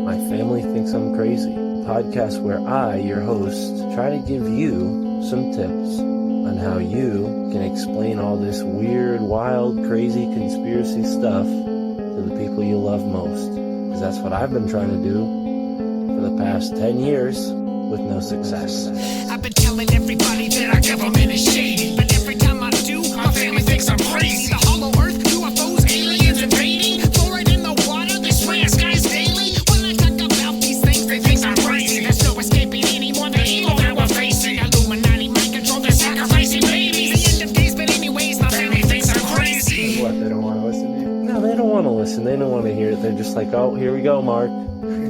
My Family Thinks I'm Crazy, a podcast where I, your host, try to give you some tips on how you can explain all this weird, wild, crazy conspiracy stuff to the people you love most. Because that's what I've been trying to do for the past 10 years with no success. I've been telling everybody that our government is shady, but every time I do, my family thinks I'm crazy. The hollow earth, UFOs, aliens invading, fluoride in the water, they swear skies daily. When I talk about these things, they think I'm crazy. There's no escaping anymore the evil that we're facing. Illuminati mind control, they're sacrificing babies. The end of days, but anyways, my family thinks I'm crazy. What, they don't want to listen to you? No, they don't want to listen. They don't want to hear it. They're just like, oh, here we go, Mark.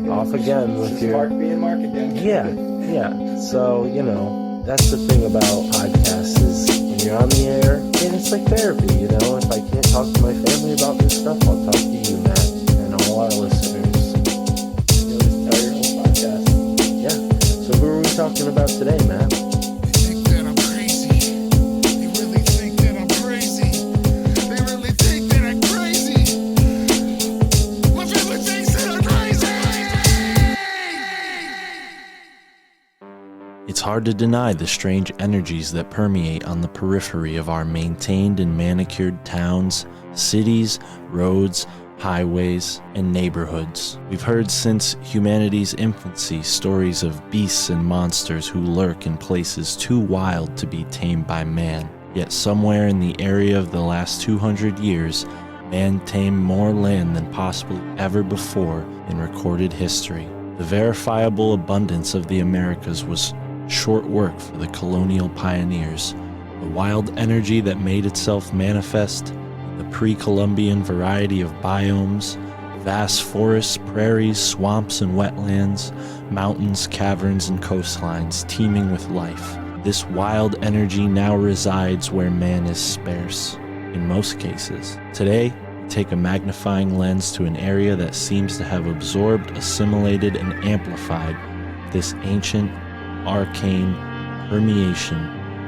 Off again with your... Mark being Mark again. Yeah. So, you know, that's the thing about podcasts is when you're on the air, and it's like therapy, you know? If I can't talk to my family about this stuff, I'll talk to you, Matt, and all our listeners. You always tell your whole podcast. Yeah. So who are we talking about today, Matt? They think that I'm crazy. They really think that I'm crazy. They really think that I'm crazy. My family thinks that I'm crazy. It's hard to deny the strange energies that permeate on the periphery of our maintained and manicured towns, cities, roads, highways, and neighborhoods. We've heard since humanity's infancy stories of beasts and monsters who lurk in places too wild to be tamed by man. Yet somewhere in the area of the last 200 years, man tamed more land than possibly ever before in recorded history. The verifiable abundance of the Americas was short work for the colonial pioneers. The wild energy that made itself manifest, the pre-Columbian variety of biomes, vast forests, prairies, swamps, and wetlands, mountains, caverns, and coastlines teeming with life. This wild energy now resides where man is sparse, in most cases. Today, we take a magnifying lens to an area that seems to have absorbed, assimilated, and amplified this ancient, arcane permeation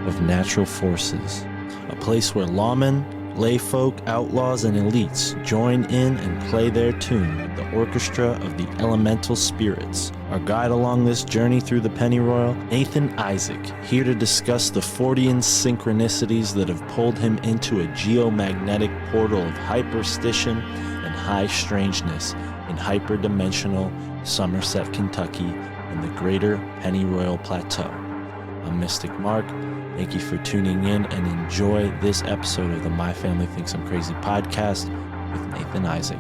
of natural forces, a place where lawmen, layfolk, outlaws, and elites join in and play their tune with the orchestra of the elemental spirits. Our guide along this journey through the pennyroyal, Nathan Isaac, here to discuss the Fortean synchronicities that have pulled him into a geomagnetic portal of hyperstition and high strangeness in hyperdimensional Somerset, Kentucky, and the greater Pennyroyal Plateau. I'm Mystic Mark. Thank you for tuning in and enjoy this episode of the My Family Thinks I'm Crazy podcast with Nathan Isaac.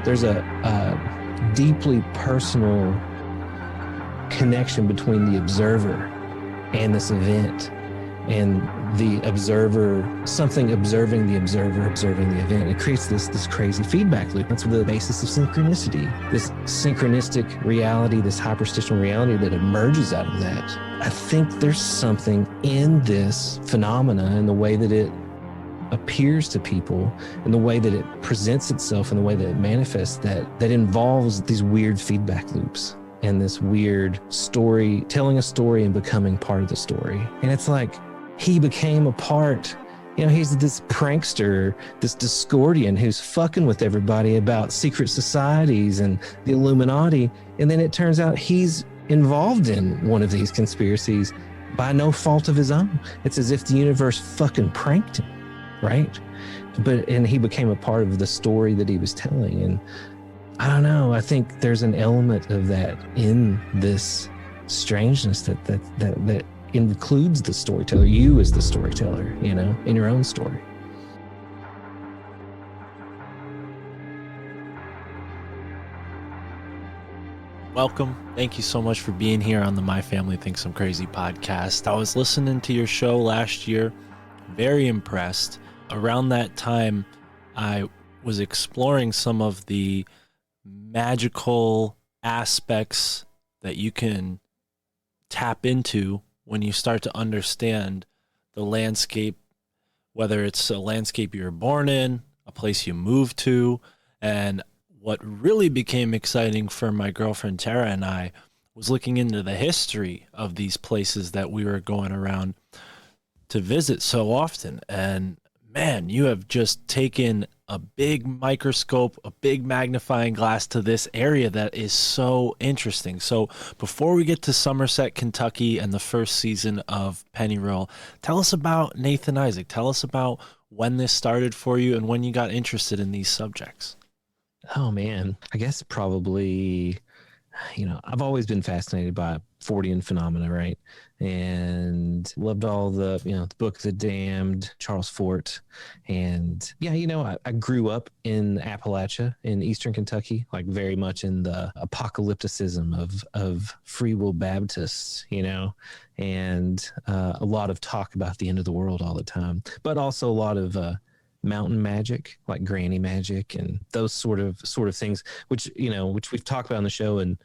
There's a deeply personal connection between the observer and this event, and the observer, something observing the observer, observing the event. It creates this crazy feedback loop. That's the basis of synchronicity. This synchronistic reality, this hyperstitional reality that emerges out of that. I think there's something in this phenomena and the way that it appears to people and the way that it presents itself and the way that it manifests that involves these weird feedback loops and this weird story, telling a story and becoming part of the story. And it's like, he became a part, you know, he's this prankster, this Discordian who's fucking with everybody about secret societies and the Illuminati. And then it turns out he's involved in one of these conspiracies by no fault of his own. It's as if the universe fucking pranked him, right? And he became a part of the story that he was telling. And I don't know, I think there's an element of that in this strangeness that includes the storyteller, you as the storyteller, you know, in your own story. Welcome. Thank you so much for being here on the My Family Thinks I'm Crazy podcast. I was listening to your show last year, very impressed. Around that time, I was exploring some of the magical aspects that you can tap into when you start to understand the landscape, whether it's a landscape you were born in, a place you moved to. And what really became exciting for my girlfriend Tara and I was looking into the history of these places that we were going around. to visit so often. And man, you have just taken a big microscope, a big magnifying glass to this area that is so interesting. So before we get to Somerset, Kentucky and the first season of Pennyroyal, tell us about Nathan Isaac. Tell us about when this started for you and when you got interested in these subjects. Oh man, I guess probably, I've always been fascinated by Fortean phenomena, right? And loved all the, the Book of the Damned, Charles Fort. And yeah, I grew up in Appalachia in Eastern Kentucky, like very much in the apocalypticism of Free Will Baptists, and a lot of talk about the end of the world all the time, but also a lot of mountain magic, like granny magic and those sort of things, which we've talked about on the show. And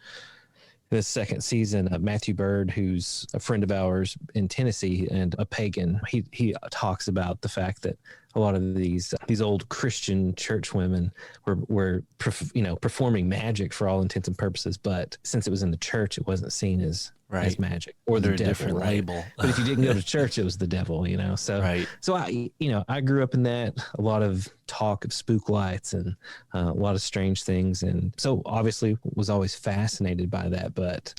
the second season, Matthew Bird, who's a friend of ours in Tennessee and a pagan, he talks about the fact that a lot of these old Christian church women were performing magic for all intents and purposes, but since it was in the church, it wasn't seen as magic or the devil, different label. But if you didn't go to church, it was the devil, So right. So I grew up in that, a lot of talk of spook lights and a lot of strange things, and so obviously was always fascinated by that. But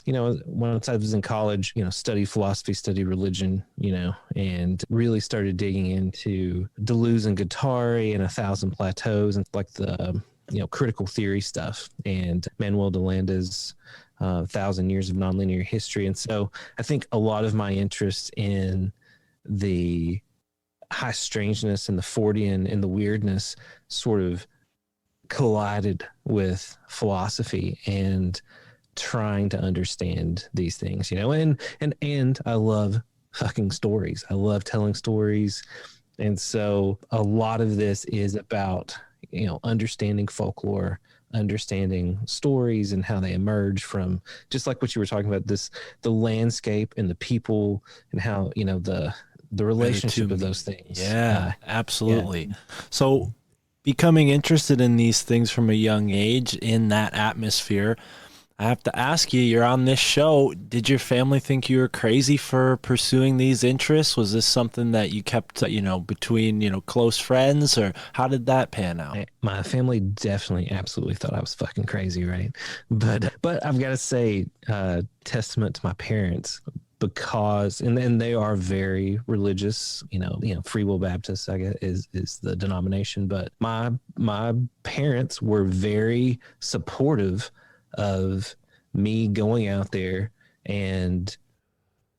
once I was in college, studied philosophy, studied religion, and really started digging into Deleuze and Guattari and 1,000 Plateaus and like the critical theory stuff and Manuel de Landa's 1,000 Years of Nonlinear History. And so I think a lot of my interest in the high strangeness and the Fortean and the weirdness sort of collided with philosophy and trying to understand these things, and I love fucking stories. I love telling stories. And so a lot of this is about, understanding folklore, understanding stories and how they emerge from, just like what you were talking about, the landscape and the people and how, the relationship of those things. Yeah, absolutely. Yeah. So becoming interested in these things from a young age in that atmosphere, I have to ask you, you're on this show. Did your family think you were crazy for pursuing these interests? Was this something that you kept, between, close friends, or how did that pan out? My family definitely absolutely thought I was fucking crazy, right? But I've got to say, testament to my parents, because, and they are very religious, Free Will Baptists, I guess, is the denomination. But my parents were very supportive of me going out there and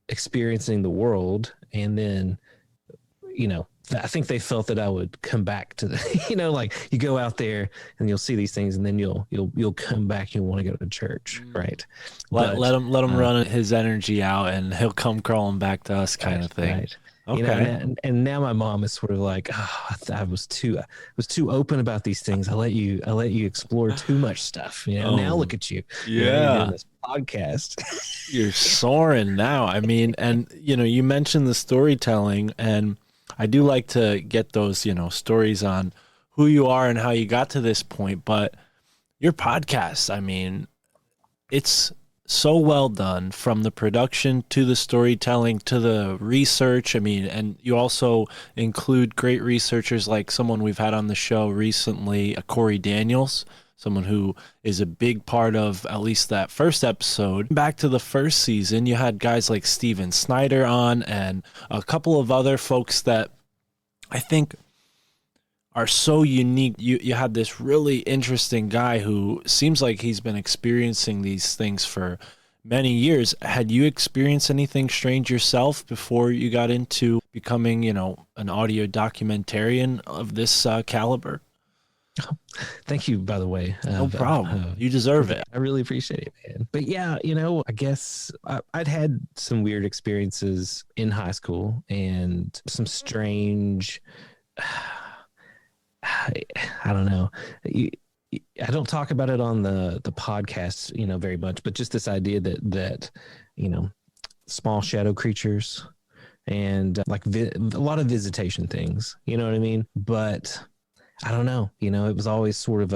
experiencing the world. And then, I think they felt that I would come back to the, like you go out there and you'll see these things and then you'll come back, you'll want to go to church. Right. Let him run his energy out and he'll come crawling back to us kind of thing. Right. Okay. And now my mom is sort of like, I was too open about these things. I let you explore too much stuff. Now look at you. Yeah. Doing this podcast. You're soaring now. I mean, and you mentioned the storytelling, and I do like to get those, stories on who you are and how you got to this point. But your podcast, I mean, it's so well done, from the production to the storytelling to the research. I mean, and you also include great researchers like someone we've had on the show recently, Corey Daniels, someone who is a big part of at least that first episode. Back to the first season, you had guys like Steven Snyder on and a couple of other folks that I think are so unique. You had this really interesting guy who seems like he's been experiencing these things for many years. Had you experienced anything strange yourself before you got into becoming, an audio documentarian of this caliber? Thank you, by the way. No problem. You deserve it. I really appreciate it, man. But yeah, I guess I'd had some weird experiences in high school and some strange... I don't know. I don't talk about it on the podcast, very much, but just this idea that small shadow creatures and like a lot of visitation things, you know what I mean? But I don't know, it was always sort of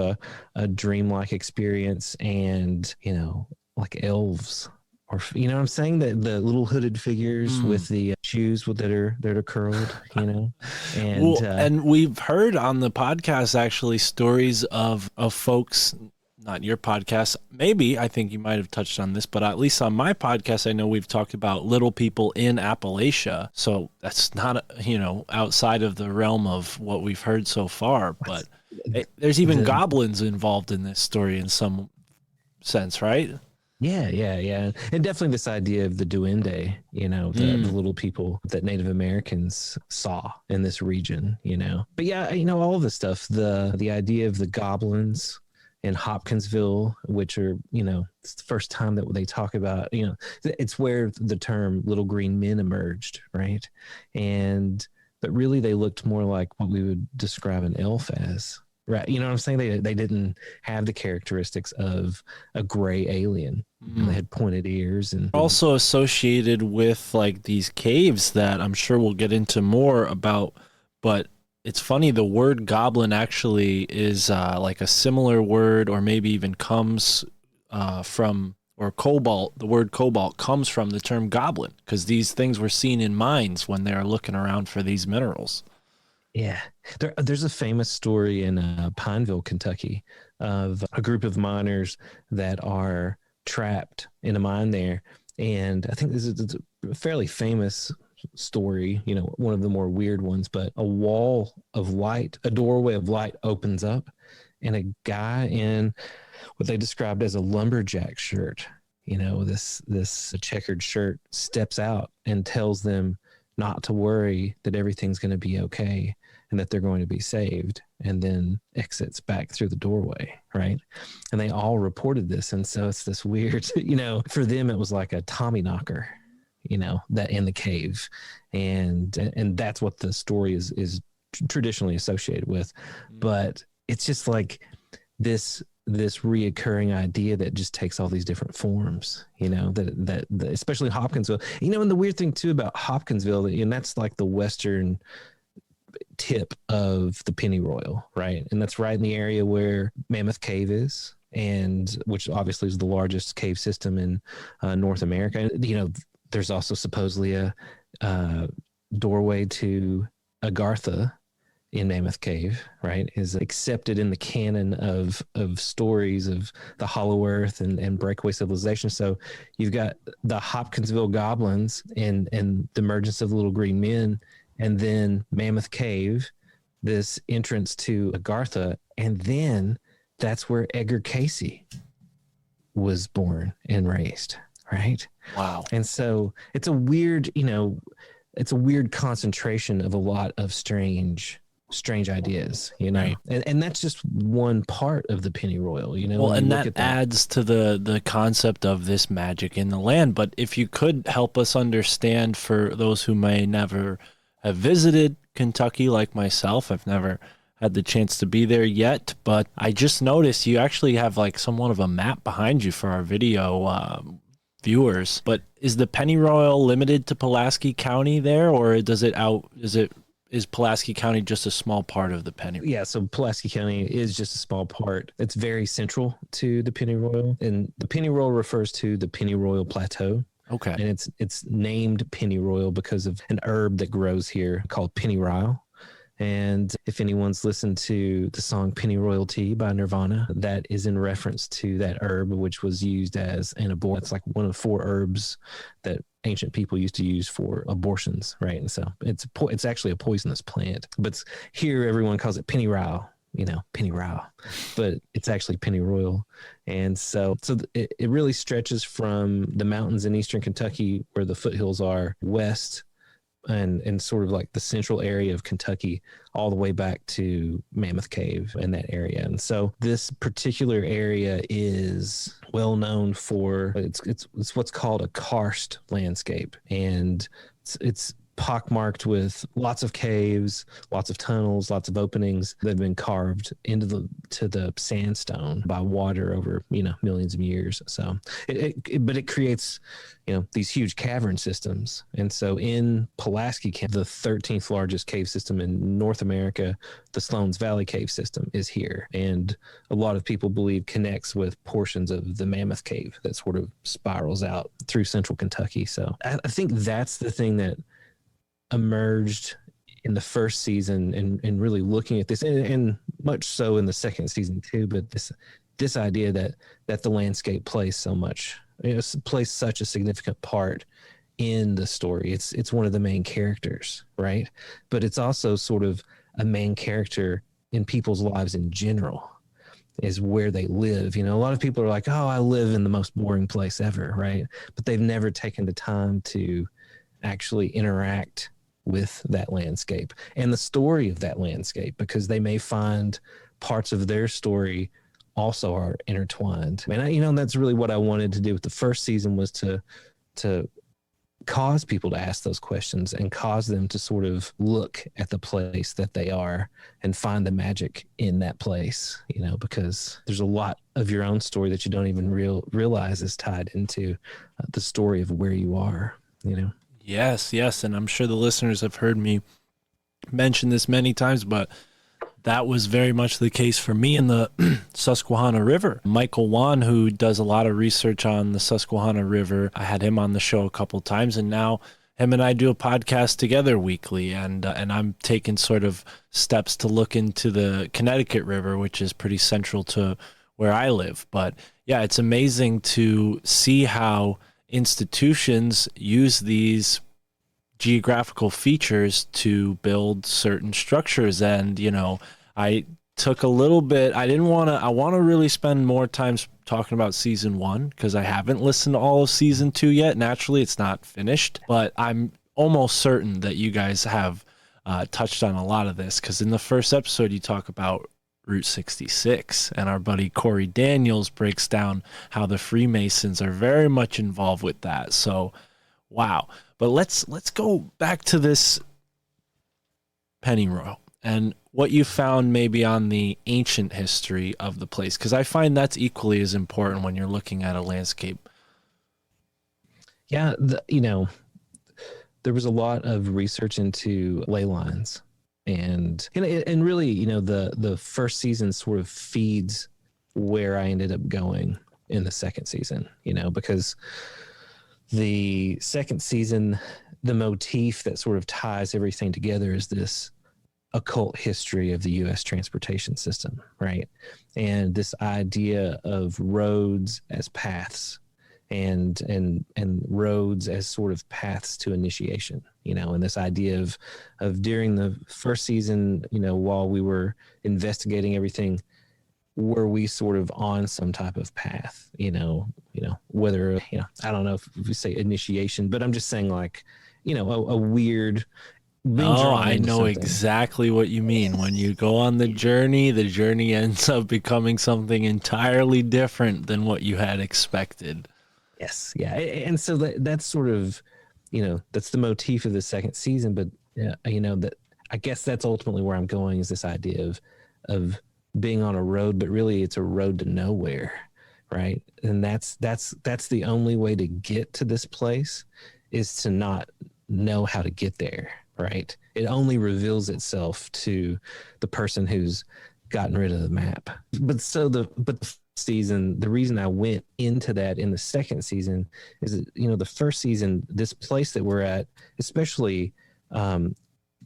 a dreamlike experience, and, like elves or you know what I'm saying, the little hooded figures with the shoes that are curled, you know, and and we've heard on the podcast actually stories of folks, not your podcast, maybe I think you might have touched on this, but at least on my podcast I know we've talked about little people in Appalachia, so that's not, you know, outside of the realm of what we've heard so far, but there's even goblins involved in this story in some sense, right? Yeah. And definitely this idea of the duende, you know, the little people that Native Americans saw in this region, you know. But yeah, you know, all of this stuff, the idea of the goblins in Hopkinsville, which are, you know, it's the first time that they talk about, you know, it's where the term little green men emerged, right? But really they looked more like what we would describe an elf as. Right, you know what I'm saying? They didn't have the characteristics of a gray alien. They had pointed ears, and also associated with like these caves that I'm sure we'll get into more about. But it's funny, the word goblin actually is like a similar word, or maybe even comes from, or cobalt. The word cobalt comes from the term goblin, because these things were seen in mines when they were looking around for these minerals. Yeah, there's a famous story in Pineville, Kentucky, of a group of miners that are trapped in a mine there. And I think this is a fairly famous story, you know, one of the more weird ones, but a wall of light, a doorway of light opens up, and a guy in what they described as a lumberjack shirt, you know, this checkered shirt, steps out and tells them not to worry, that everything's going to be okay and that they're going to be saved, and then exits back through the doorway, right? And they all reported this. And so it's this weird, you know, for them, it was like a Tommy knocker, you know, that in the cave. And that's what the story is traditionally associated with. But it's just like this reoccurring idea that just takes all these different forms, you know, that especially Hopkinsville, you know. And the weird thing too about Hopkinsville, and that's like the western tip of the pennyroyal, right? And that's right in the area where Mammoth Cave is, and which obviously is the largest cave system in North America. And, you know, there's also supposedly a doorway to Agartha in Mammoth Cave, right, is accepted in the canon of stories of the Hollow Earth and Breakaway civilization. So you've got the Hopkinsville goblins and the emergence of the little green men, and then Mammoth Cave, this entrance to Agartha, and then that's where Edgar Cayce was born and raised, right? Wow. And so it's a weird, you know, it's a weird concentration of a lot of strange ideas, you know. Right. And that's just one part of the pennyroyal, you know. Well, and that adds to the concept of this magic in the land. But if you could help us understand, for those who may never have visited Kentucky like myself, I've never had the chance to be there yet, but I just noticed you actually have like somewhat of a map behind you for our video viewers. But is the pennyroyal limited to Pulaski County there, or is Pulaski County just a small part of the pennyroyal? Yeah, so Pulaski County is just a small part. It's very central to the pennyroyal, and the pennyroyal refers to the pennyroyal plateau. Okay. And it's named pennyroyal because of an herb that grows here called pennyroyal. And if anyone's listened to the song Penny Royalty by Nirvana, that is in reference to that herb, which was used as an abortion. It's like one of 4 herbs that ancient people used to use for abortions, right? And so it's actually a poisonous plant. But here everyone calls it pennyroyal, you know, pennyroyal. But it's actually pennyroyal. And so it really stretches from the mountains in eastern Kentucky, where the foothills are, west, and sort of like the central area of Kentucky, all the way back to Mammoth Cave in that area. And so this particular area is well known for it's what's called a karst landscape, and it's pockmarked with lots of caves, lots of tunnels, lots of openings that have been carved into the sandstone by water over, millions of years. So but it creates, these huge cavern systems. And so in Pulaski, the 13th largest cave system in North America, the Sloan's Valley cave system is here. And a lot of people believe connects with portions of the Mammoth Cave that sort of spirals out through central Kentucky. So I think that's the thing that emerged in the first season, and really looking at this, and much so in the second season too. But this idea that the landscape plays so much, plays such a significant part in the story. It's one of the main characters, right? But it's also sort of a main character in people's lives in general, is where they live. A lot of people are like, oh, I live in the most boring place ever, right? But they've never taken the time to actually interact with that landscape and the story of that landscape, because they may find parts of their story also are intertwined. And that's really what I wanted to do with the first season, was to cause people to ask those questions and cause them to sort of look at the place that they are and find the magic in that place, because there's a lot of your own story that you don't even realize is tied into the story of where you are, Yes, and I'm sure the listeners have heard me mention this many times, but that was very much the case for me in the Susquehanna River. Michael Wan, who does a lot of research on the Susquehanna River, I had him on the show a couple times, and now him and I do a podcast together weekly, and I'm taking sort of steps to look into the Connecticut River, which is pretty central to where I live. But yeah, it's amazing to see how institutions use these geographical features to build certain structures. And I took a little bit, I want to really spend more time talking about season 1, because I haven't listened to all of season 2 yet. Naturally, it's not finished, but I'm almost certain that you guys have touched on a lot of this, because in the first episode you talk about Route 66, and our buddy Corey Daniels breaks down how the Freemasons are very much involved with that. So, wow. But let's go back to this pennyroyal and what you found maybe on the ancient history of the place, because I find that's equally as important when you're looking at a landscape. Yeah, there was a lot of research into ley lines. And really, the first season sort of feeds where I ended up going in the second season, because the second season, the motif that sort of ties everything together is this occult history of the U.S. transportation system, right? And this idea of roads as paths, and roads as sort of paths to initiation, and this idea of during the first season, while we were investigating everything, were we sort of on some type of path, whether, I don't know if we say initiation, but I'm just saying, like, a weird. Oh, I know something. Exactly what you mean. When you go on the journey ends up becoming something entirely different than what you had expected. Yes. Yeah. And so that's sort of, that's the motif of the second season, but that I guess that's ultimately where I'm going, is this idea of being on a road, but really it's a road to nowhere. Right. And that's the only way to get to this place, is to not know how to get there. Right. It only reveals itself to the person who's gotten rid of the map. But the season, the reason I went into that in the second season is that, the first season, this place that we're at, especially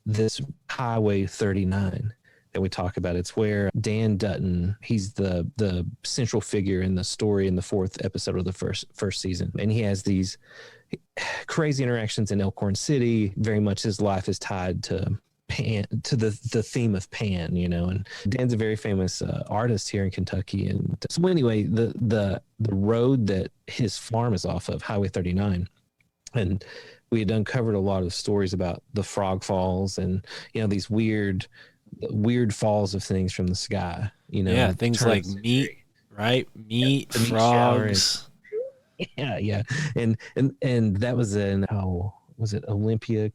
this Highway 39 that we talk about, it's where Dan Dutton, he's the central figure in the story in the 4th episode of the first season. And he has these crazy interactions in Elkhorn City. Very much his life is tied to Pan, to the theme of Pan, and Dan's a very famous artist here in Kentucky. And so anyway, the road that his farm is off of, Highway 39, and we had uncovered a lot of stories about the frog falls and, these weird falls of things from the sky, Yeah, things like meat, right? Meat, frogs. Yeah. And that was was it Olympia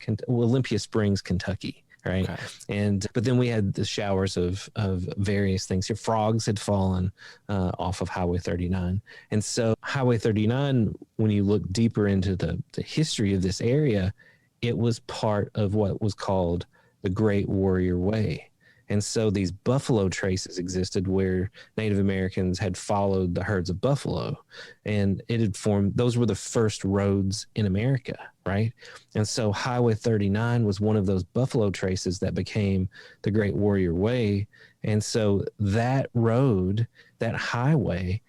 Springs, Kentucky. Right. Okay. But then we had the showers of various things. Your frogs had fallen off of Highway 39. And so Highway 39, when you look deeper into the history of this area, it was part of what was called the Great Warrior Way. And so these buffalo traces existed where Native Americans had followed the herds of buffalo, and it had formed, those were the first roads in America, right? And so Highway 39 was one of those buffalo traces that became the Great Warrior Way. And so that road, that highway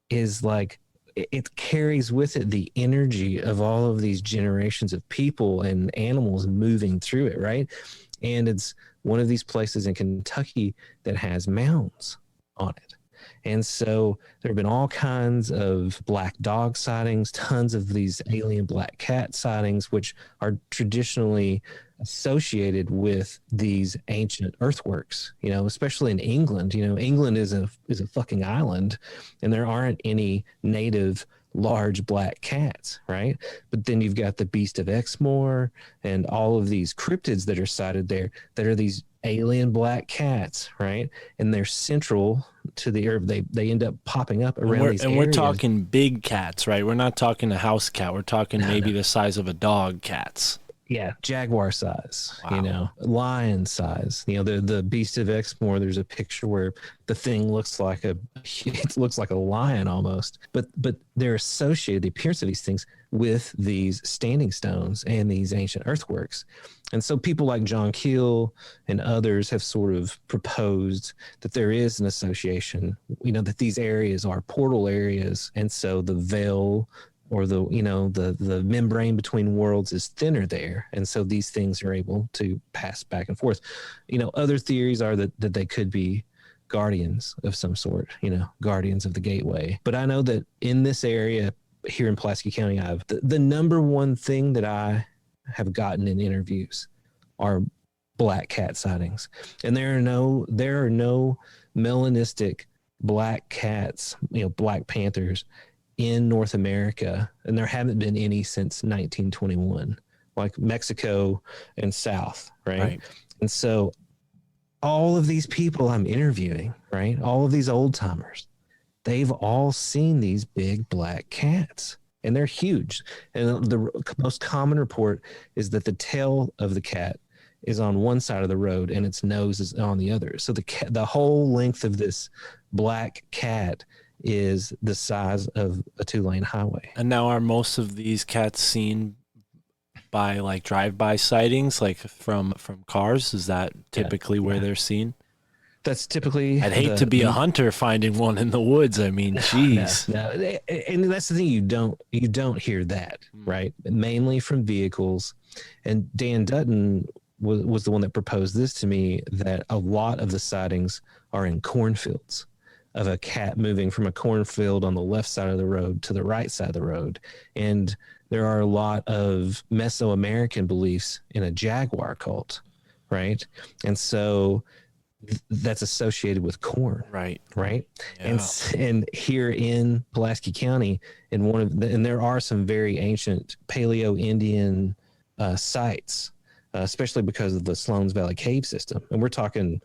is like, it carries with it the energy of all of these generations of people and animals moving through it, right? And it's one of these places in Kentucky that has mounds on it. And so there have been all kinds of black dog sightings, tons of these alien black cat sightings, which are traditionally associated with these ancient earthworks, you know, especially in England. You know, England is a fucking island, and there aren't any native large black cats, right? But then you've got the Beast of Exmoor and all of these cryptids that are sighted there that are these alien black cats, right? And they're central to the earth. They end up popping up around these areas. We're talking big cats, right? We're not talking a house cat. We're talking maybe the size of a dog cats. Yeah, jaguar size, Wow. you know, lion size. You know, the Beast of Exmoor, there's a picture where the thing looks like it looks like a lion almost. But they're associated, the appearance of these things, with these standing stones and these ancient earthworks. And so people like John Keel and others have sort of proposed that there is an association, you know, that these areas are portal areas. And so the veil or the membrane between worlds is thinner there. And so these things are able to pass back and forth. You know, other theories are that they could be guardians of some sort, you know, guardians of the gateway. But I know that in this area here in Pulaski County, the number one thing that I have gotten in interviews are black cat sightings. And there are no melanistic black cats, you know, black panthers in North America, and there haven't been any since 1921, like Mexico and South, right? And so all of these people I'm interviewing, right, all of these old timers, they've all seen these big black cats, and they're huge. And the most common report is that the tail of the cat is on one side of the road and its nose is on the other. So the whole length of this black cat is the size of a 2-lane highway. And now are most of these cats seen by like drive-by sightings, like from cars? Is that typically where they're seen? That's typically. I'd hate to be a hunter finding one in the woods. I mean, geez. No. And that's the thing, you don't hear that, right? Mainly from vehicles. And Dan Dutton was the one that proposed this to me, that a lot of the sightings are in cornfields, of a cat moving from a cornfield on the left side of the road to the right side of the road. And there are a lot of Mesoamerican beliefs in a jaguar cult, right? And so that's associated with corn. Right. Yeah. And here in Pulaski County, and there are some very ancient Paleo-Indian sites, especially because of the Sloan's Valley cave system. And we're talking,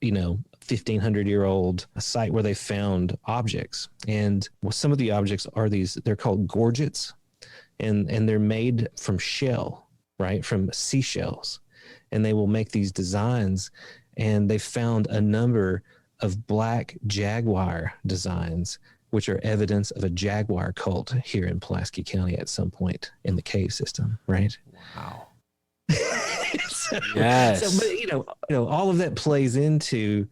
you know, 1,500-year-old site where they found objects. And some of the objects are they're called gorgets, and they're made from shell, right? From seashells. And they will make these designs, and they found a number of black jaguar designs, which are evidence of a jaguar cult here in Pulaski County at some point in the cave system, right? Wow. But you know, all of that plays into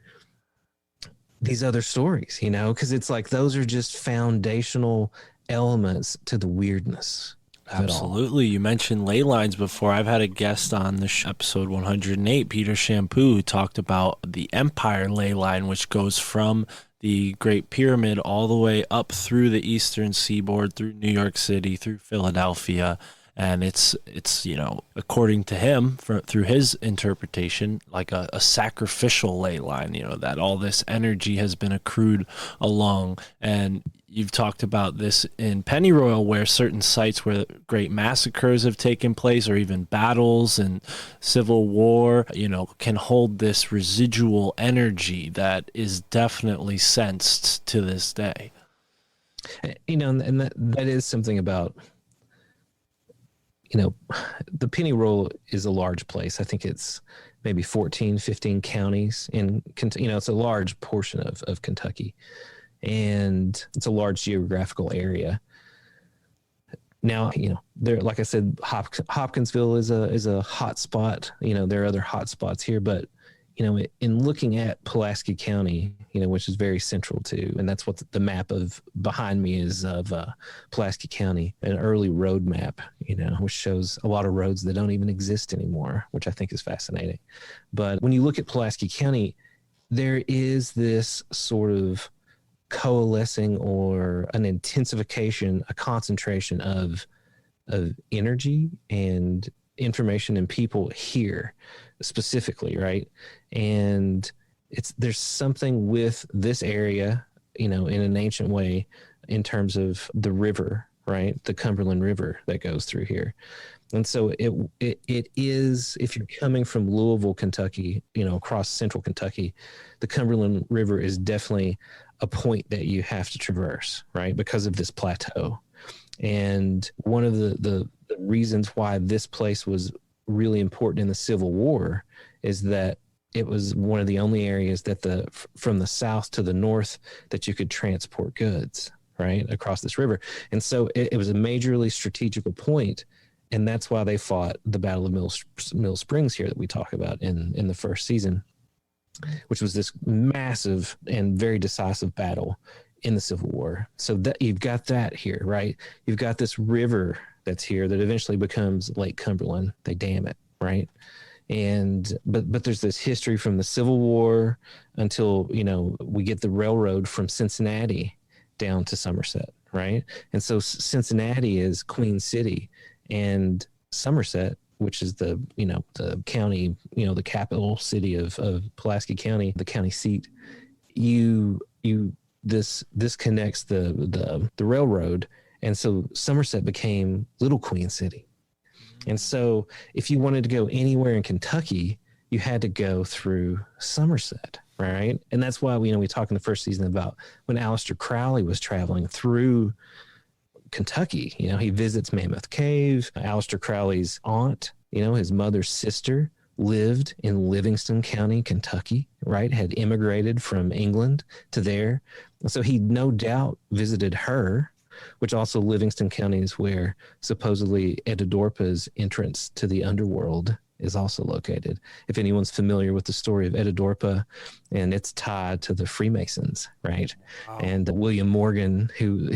these other stories, you know, because it's like those are just foundational elements to the weirdness. Absolutely. You mentioned ley lines before. I've had a guest on this episode 108, Peter Shampoo, who talked about the Empire ley line, which goes from the Great Pyramid all the way up through the eastern seaboard, through New York City, through Philadelphia, And it's according to him, through his interpretation, like a sacrificial ley line, that all this energy has been accrued along. And you've talked about this in Pennyroyal, where certain sites where great massacres have taken place, or even battles and civil war, can hold this residual energy that is definitely sensed to this day. And that is something about, the Pennyroyal is a large place. I think it's maybe 14, 15 counties in, it's a large portion of Kentucky, and it's a large geographical area. Now, there, like I said, Hopkinsville is a hot spot. There are other hot spots here, but in looking at Pulaski County, which is very central to, and that's what the map of behind me is of Pulaski County, an early road map, which shows a lot of roads that don't even exist anymore, which I think is fascinating. But when you look at Pulaski County, there is this sort of coalescing or an intensification, a concentration of energy and information and people here specifically, right? And there's something with this area, in an ancient way, in terms of the river, right? The Cumberland River that goes through here. And so it is, if you're coming from Louisville, Kentucky, across central Kentucky, the Cumberland River is definitely a point that you have to traverse, right? Because of this plateau. And one of the reasons why this place was really important in the Civil War is that it was one of the only areas that from the south to the north that you could transport goods, right, across this river. And so it was a majorly strategical point, and that's why they fought the Battle of Mill Springs here that we talk about in the first season, which was this massive and very decisive battle in the Civil War. So that you've got that here, right? You've got this river that's here that eventually becomes Lake Cumberland. They dam it, right? But there's this history from the Civil War until we get the railroad from Cincinnati down to Somerset, right? And so Cincinnati is Queen City, and Somerset, which is the county, the capital city of Pulaski County, the county seat. This connects the railroad, and so Somerset became Little Queen City. And so if you wanted to go anywhere in Kentucky, you had to go through Somerset, right? And that's why we talk in the first season about when Aleister Crowley was traveling through Kentucky. He visits Mammoth Cave. Aleister Crowley's aunt, his mother's sister, lived in Livingston County, Kentucky, right? Had immigrated from England to there. So he no doubt visited her, which also Livingston County is where supposedly Edidorpa's entrance to the underworld is also located. If anyone's familiar with the story of Edidorpa, and it's tied to the Freemasons, right? Wow. And William Morgan, who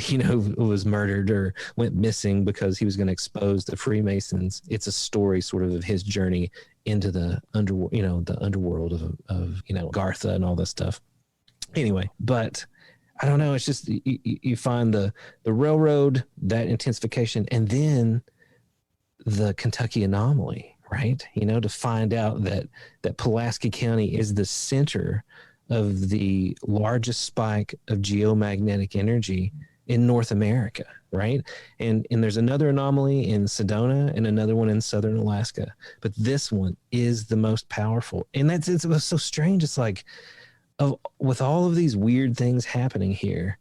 was murdered or went missing because he was going to expose the Freemasons. It's a story sort of his journey into the underworld of Gartha and all this stuff. Anyway, but I don't know. It's just you find the railroad, that intensification, and then the Kentucky anomaly, right? To find out that Pulaski County is the center of the largest spike of geomagnetic energy in North America, right? And there's another anomaly in Sedona and another one in southern Alaska, but this one is the most powerful. And it was so strange. It's like, with all of these weird things happening here,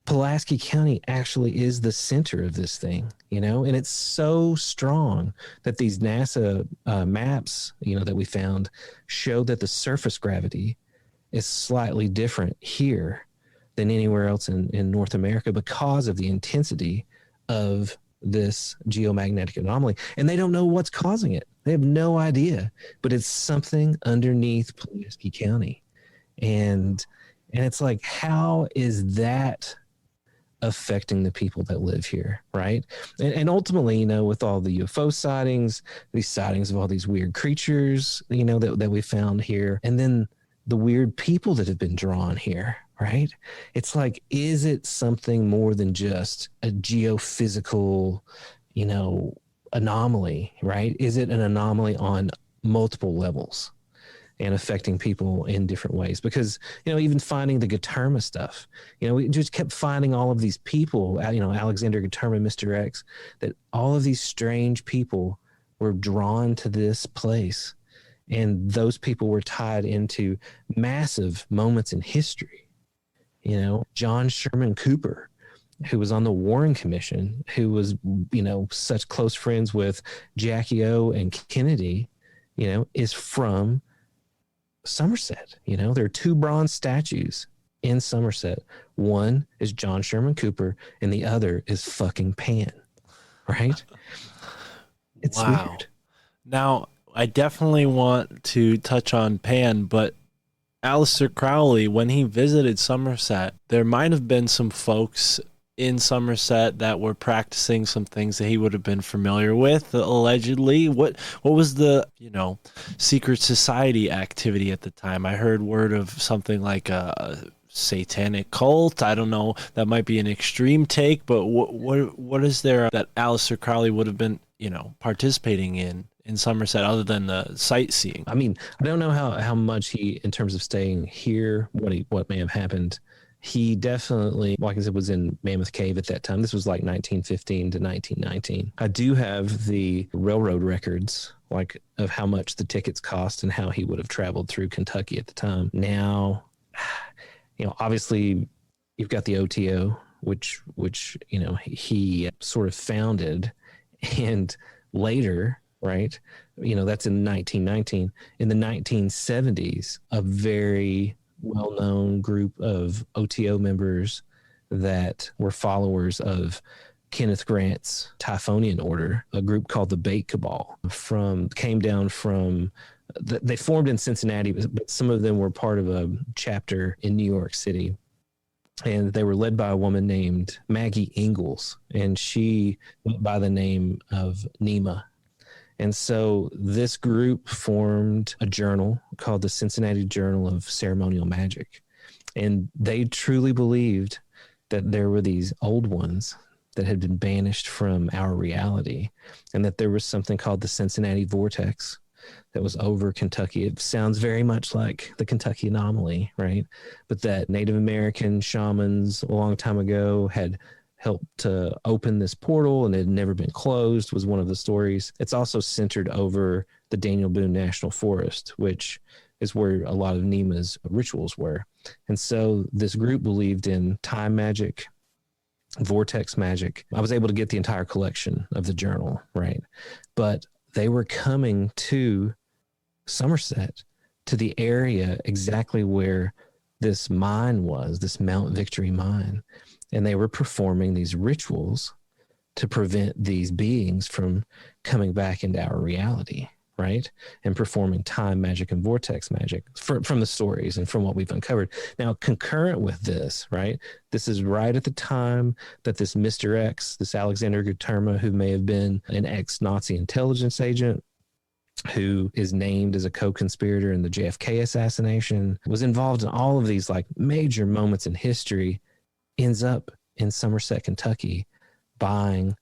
Pulaski County actually is the center of this thing, and it's so strong that these NASA maps, that we found show that the surface gravity is slightly different here than anywhere else in North America because of the intensity of this geomagnetic anomaly. And they don't know what's causing it. They have no idea, but it's something underneath Pulaski County. And it's like, how is that affecting the people that live here, right? And ultimately, with all the UFO sightings, these sightings of all these weird creatures, that we found here, and then the weird people that have been drawn here, right? It's like, is it something more than just a geophysical anomaly, right? Is it an anomaly on multiple levels and affecting people in different ways? Because, even finding the Gaterma stuff, we just kept finding all of these people, Alexander Gaterma, Mr. X, that all of these strange people were drawn to this place. And those people were tied into massive moments in history. John Sherman Cooper, who was on the Warren Commission, who was, such close friends with Jackie O and Kennedy, is from Somerset. There are 2 bronze statues in Somerset. One is John Sherman Cooper, and the other is fucking Pan, right? It's weird. Now, I definitely want to touch on Pan, but Aleister Crowley, when he visited Somerset, there might have been some folks in Somerset that were practicing some things that he would have been familiar with, allegedly. What was the, secret society activity at the time? I heard word of something like a satanic cult. I don't know. That might be an extreme take, but what is there that Aleister Crowley would have been, participating in Somerset other than the sightseeing? I mean, I don't know how much he, in terms of staying here, what may have happened. He definitely, like I said, was in Mammoth Cave at that time. This was like 1915 to 1919. I do have the railroad records, like of how much the tickets cost and how he would have traveled through Kentucky at the time. Now, obviously you've got the OTO, which he sort of founded, and later, right? That's in 1919. In the 1970s, a very well-known group of OTO members that were followers of Kenneth Grant's Typhonian Order, a group called the Bait Cabal, came down from, they formed in Cincinnati, but some of them were part of a chapter in New York City. And they were led by a woman named Maggie Ingalls, and she went by the name of Nema. And so this group formed a journal called the Cincinnati Journal of Ceremonial Magic. And they truly believed that there were these old ones that had been banished from our reality, and that there was something called the Cincinnati Vortex that was over Kentucky. It sounds very much like the Kentucky Anomaly, right? But that Native American shamans a long time ago had helped to open this portal, and it had never been closed, was one of the stories. It's also centered over the Daniel Boone National Forest, which is where a lot of Nema's rituals were. And so this group believed in time magic, vortex magic. I was able to get the entire collection of the journal, right? But they were coming to Somerset, to the area exactly where this mine was, this Mount Victory mine. And they were performing these rituals to prevent these beings from coming back into our reality, right? And performing time magic and vortex magic from the stories and from what we've uncovered. Now, concurrent with this, right? This is right at the time that this Mr. X, this Alexander Gaterma, who may have been an ex-Nazi intelligence agent, who is named as a co-conspirator in the JFK assassination, was involved in all of these like major moments in history, ends up in Somerset, Kentucky, buying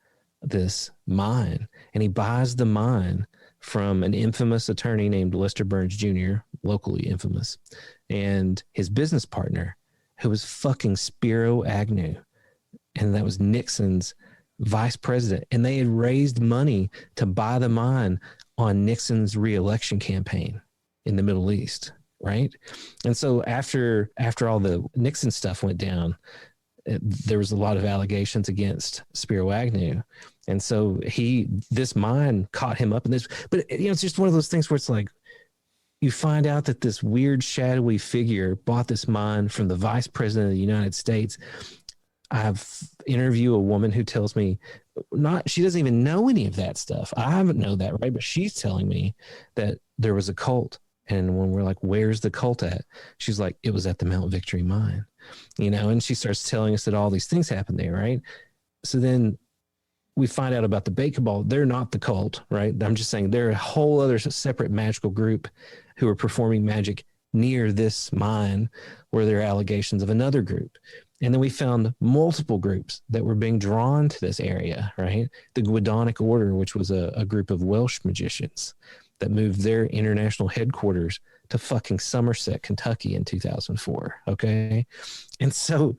this mine. And he buys the mine from an infamous attorney named Lester Burns Jr., locally infamous, and his business partner, who was fucking Spiro Agnew. And that was Nixon's vice president. And they had raised money to buy the mine on Nixon's reelection campaign in the Middle East, right? And so after all the Nixon stuff went down, there was a lot of allegations against Spiro Agnew. And so this mine caught him up in this, but it's just one of those things where it's like, you find out that this weird shadowy figure bought this mine from the vice president of the United States. I've interviewed a woman who tells me she doesn't even know any of that stuff. I haven't know that, right? But she's telling me that there was a cult. And when we're like, where's the cult at? She's like, it was at the Mount Victory mine, and she starts telling us that all these things happened there, right? So then we find out about the Bait Cabal. They're not the cult, right? I'm just saying they're a whole other separate magical group who are performing magic near this mine, where there are allegations of another group. And then we found multiple groups that were being drawn to this area, right? The Gwyddonic Order, which was a group of Welsh magicians that moved their international headquarters to fucking Somerset, Kentucky in 2004. Okay. And so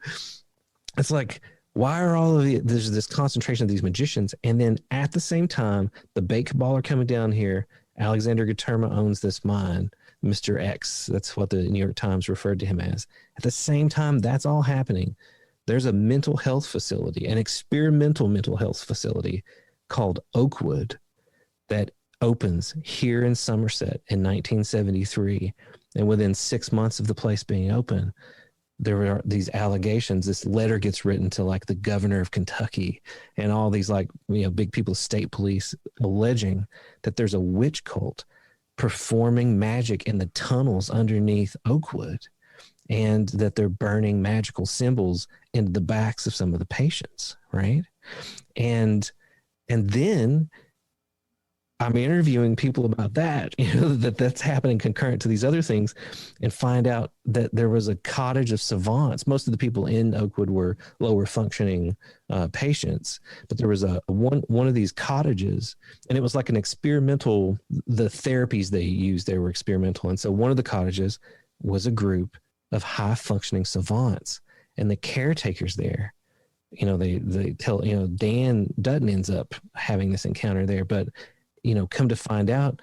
it's like, why are all of there's this concentration of these magicians? And then at the same time, the Bait Cabal are coming down here. Alexander Gaterma owns this mine, Mr. X. That's what the New York Times referred to him as. At the same time, that's all happening. There's a mental health facility, an experimental mental health facility called Oakwood that opens here in Somerset in 1973. And within 6 months of the place being open, there are these allegations. This letter gets written to like the governor of Kentucky and all these like, you know, big people, state police, alleging that there's a witch cult performing magic in the tunnels underneath Oakwood, and that they're burning magical symbols into the backs of some of the patients, right? And then I'm interviewing people about that, you know, that's happening concurrent to these other things, and find out that there was a cottage of savants. Most of the people in Oakwood were lower functioning patients, but there was one of these cottages, and it was like an experimental, the therapies they used, they were experimental. And so one of the cottages was a group of high functioning savants, and the caretakers there, you know, they tell, you know, Dan Dutton ends up having this encounter there, but you know, come to find out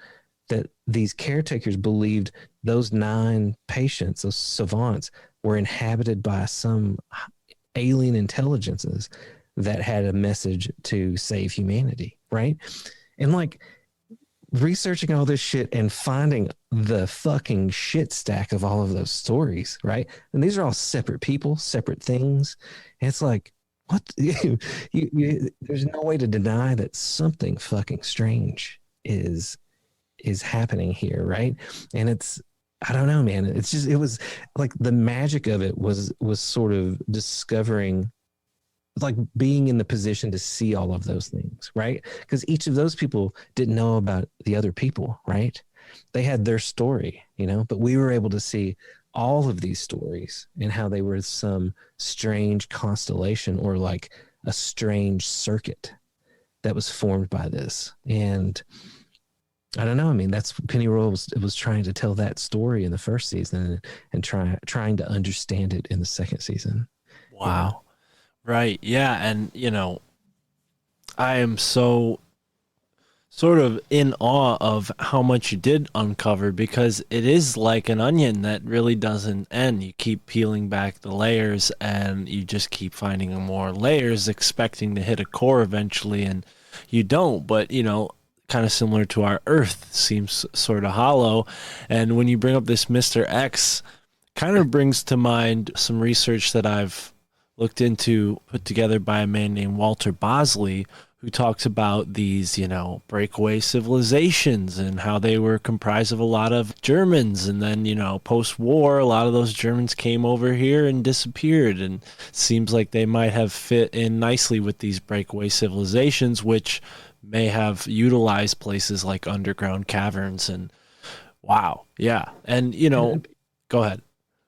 that these caretakers believed those 9 patients, those savants, were inhabited by some alien intelligences that had a message to save humanity, right? And like researching all this shit and finding the fucking shit stack of all of those stories, right? And these are all separate people, separate things. And it's like, what? There's no way to deny that something fucking strange is happening here, right? And it's, I don't know, man. It's just, it was like the magic of it was sort of discovering, like being in the position to see all of those things, right? Because each of those people didn't know about the other people, right? They had their story, you know, but we were able to see all of these stories and how they were some strange constellation or like a strange circuit that was formed by this. And I don't know. I mean, that's Pennyroyal was trying to tell that story in the first season and trying to understand it in the second season. Wow. Right. Yeah. And, you know, I am so sort of in awe of how much you did uncover, because it is like an onion that really doesn't end. You keep peeling back the layers and you just keep finding more layers, expecting to hit a core eventually, and you don't. But, you know, kind of similar to our Earth, seems sort of hollow. And when you bring up this Mr. X, kind of brings to mind some research that I've looked into, put together by a man named Walter Bosley, who talks about these, you know, breakaway civilizations and how they were comprised of a lot of Germans. And then, you know, post-war, a lot of those Germans came over here and disappeared. And it seems like they might have fit in nicely with these breakaway civilizations, which may have utilized places like underground caverns. And wow. Yeah. And, you know, go ahead.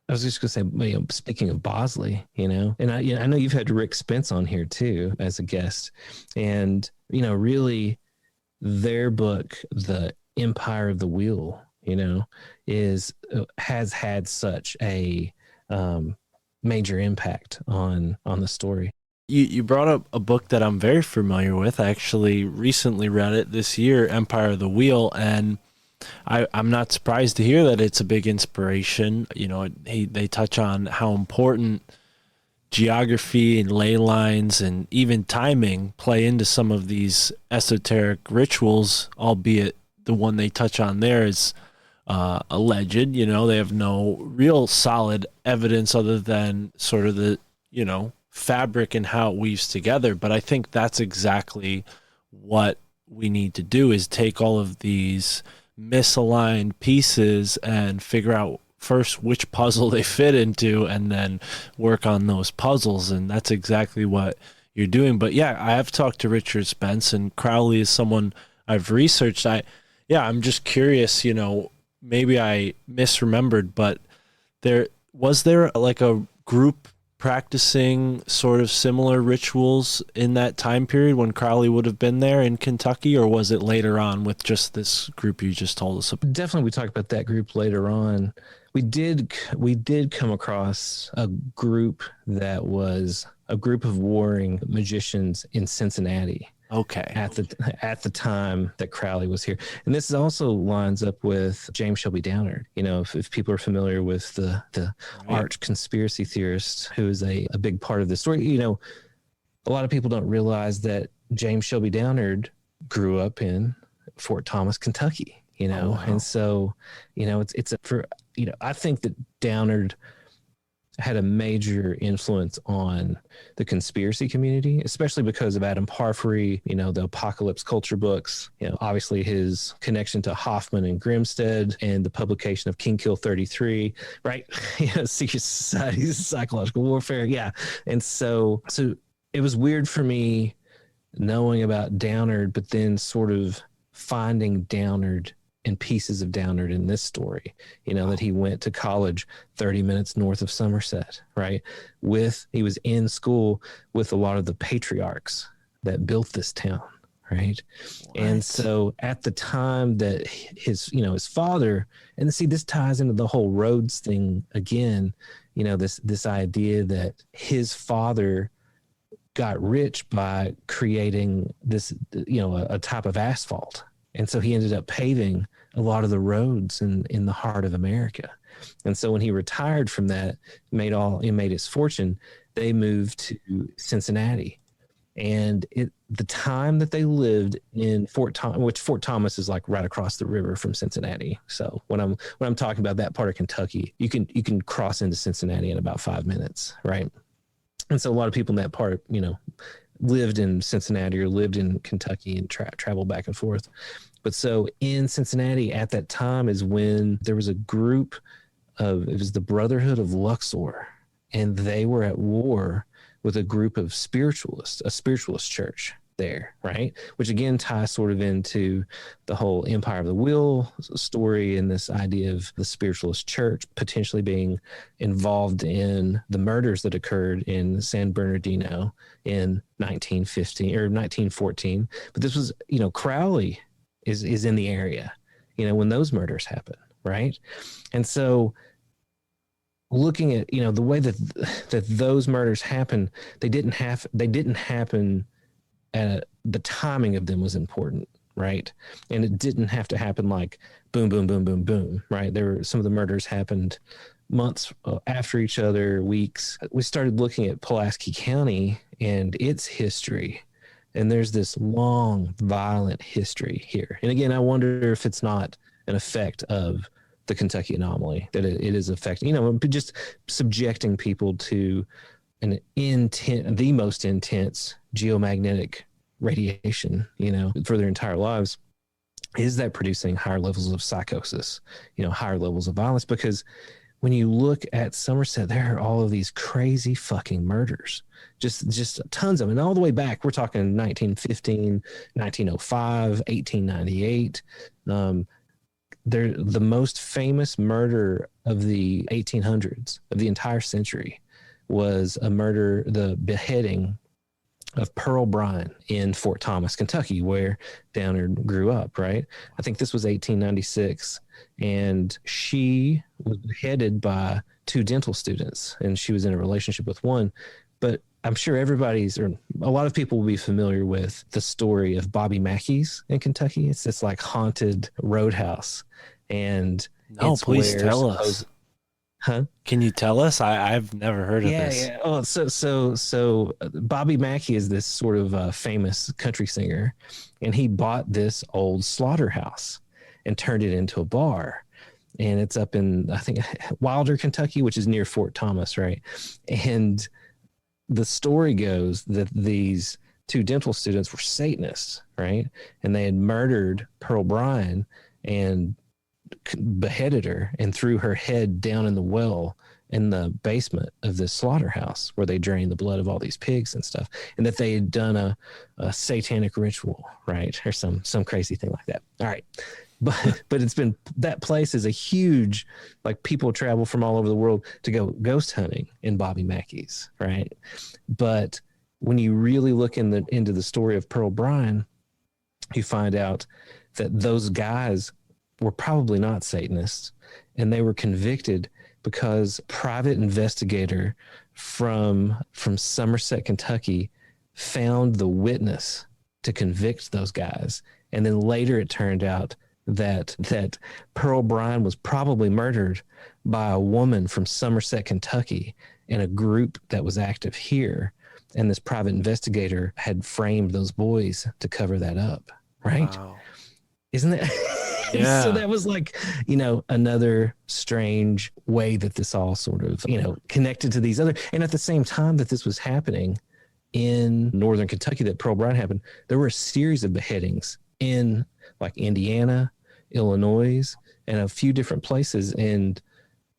I was just going to say, you know, speaking of Bosley, you know, and I know you've had Rick Spence on here too as a guest, and, you know, really their book, The Empire of the Wheel, you know, has had such a major impact on the story. You brought up a book that I'm very familiar with. I actually recently read it this year, Empire of the Wheel, and I'm not surprised to hear that it's a big inspiration. You know, they touch on how important geography and ley lines and even timing play into some of these esoteric rituals, albeit the one they touch on there is alleged. You know, they have no real solid evidence other than sort of the, you know, fabric and how it weaves together. But I think that's exactly what we need to do, is take all of these misaligned pieces and figure out first which puzzle they fit into and then work on those puzzles. And that's exactly what you're doing. But yeah, I have talked to Richard Spence, and Crowley is someone I've researched. I'm just curious, you know, maybe I misremembered, but was there like a group practicing sort of similar rituals in that time period when Crowley would have been there in Kentucky, or was it later on with just this group you just told us about? Definitely, we talked about that group later on. We did come across a group that was a group of warring magicians in Cincinnati. Okay. At the time that Crowley was here. And this also lines up with James Shelby Downard. You know, if people are familiar with the arch conspiracy theorist who is a big part of this story, you know, a lot of people don't realize that James Shelby Downard grew up in Fort Thomas, Kentucky, you know. Oh, wow. And so, you know, I think that Downard had a major influence on the conspiracy community, especially because of Adam Parfrey, you know, the apocalypse culture books, you know, obviously his connection to Hoffman and Grimstead and the publication of King Kill 33, right? You know, secret societies, psychological warfare. Yeah. And so it was weird for me knowing about Downard, but then sort of finding Downard and pieces of Downard in this story, you know, that he went to college 30 minutes north of Somerset, right? He was in school with a lot of the patriarchs that built this town, right? And so at the time that his father, and see, this ties into the whole Rhodes thing again, you know, this idea that his father got rich by creating this, you know, a type of asphalt. And so he ended up paving a lot of the roads in the heart of America. And so when he retired from that, made his fortune, they moved to Cincinnati. And the time that they lived in Fort Thomas, which Fort Thomas is like right across the river from Cincinnati. So when I'm talking about that part of Kentucky, you can cross into Cincinnati in about 5 minutes, right? And so a lot of people in that part, you know, lived in Cincinnati or lived in Kentucky and traveled back and forth. But so in Cincinnati at that time is when there was a group it was the Brotherhood of Luxor, and they were at war with a group of spiritualists, a spiritualist church there, right? Which again ties sort of into the whole Empire of the Wheel story and this idea of the spiritualist church potentially being involved in the murders that occurred in San Bernardino in 1915 or 1914. But this was, you know, Crowley is in the area, you know, when those murders happen, right? And so looking at, you know, the way that those murders happened, they didn't happen at the timing of them was important, right? And it didn't have to happen like boom, boom, boom, boom, boom, right? Some of the murders happened months after each other, weeks. We started looking at Pulaski County and its history, and there's this long, violent history here. And again, I wonder if it's not an effect of the Kentucky anomaly, that it is affecting, you know, just subjecting people to the most intense geomagnetic radiation, you know, for their entire lives. Is that producing higher levels of psychosis, you know, higher levels of violence? Because when you look at Somerset, there are all of these crazy fucking murders, just tons of them. And all the way back, we're talking 1915, 1905, 1898. The most famous murder of the 1800s, of the entire century, was the beheading of Pearl Bryan in Fort Thomas, Kentucky, where Downard grew up, right? I think this was 1896, and she was beheaded by two dental students, and she was in a relationship with one. But I'm sure a lot of people will be familiar with the story of Bobby Mackey's in Kentucky. It's this like haunted roadhouse. And no, please tell us. Huh? Can you tell us? I've never heard of this. Yeah. Oh, so Bobby Mackey is this sort of famous country singer, and he bought this old slaughterhouse and turned it into a bar. And it's up in, I think, Wilder, Kentucky, which is near Fort Thomas, right? And the story goes that these two dental students were Satanists, right? And they had murdered Pearl Bryan and beheaded her and threw her head down in the well in the basement of this slaughterhouse where they drained the blood of all these pigs and stuff, and that they had done a satanic ritual, right? Or some crazy thing like that. All right. but it's been, that place is a huge, like, people travel from all over the world to go ghost hunting in Bobby Mackey's, right? But when you really look into the story of Pearl Bryan, you find out that those guys were probably not Satanists, and they were convicted because a private investigator from Somerset, Kentucky, found the witness to convict those guys. And then later it turned out that Pearl Bryan was probably murdered by a woman from Somerset, Kentucky, in a group that was active here. And this private investigator had framed those boys to cover that up, right? Wow. Isn't that? Yeah. So that was like, another strange way that this all sort of, connected to these other. And at the same time that this was happening in northern Kentucky, that Pearl Bryan happened, there were a series of beheadings in like Indiana, Illinois, and a few different places. And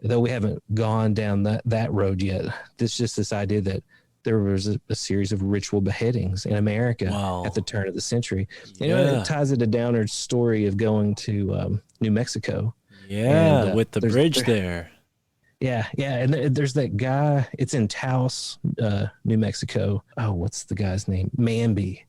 though we haven't gone down that road yet, this idea that there was a series of ritual beheadings in America at the turn of the century. It ties it to Downard's story of going to New Mexico. Yeah, and, with the bridge there. Yeah, and there's that guy. It's in Taos, New Mexico. Oh, what's the guy's name? Mansbee.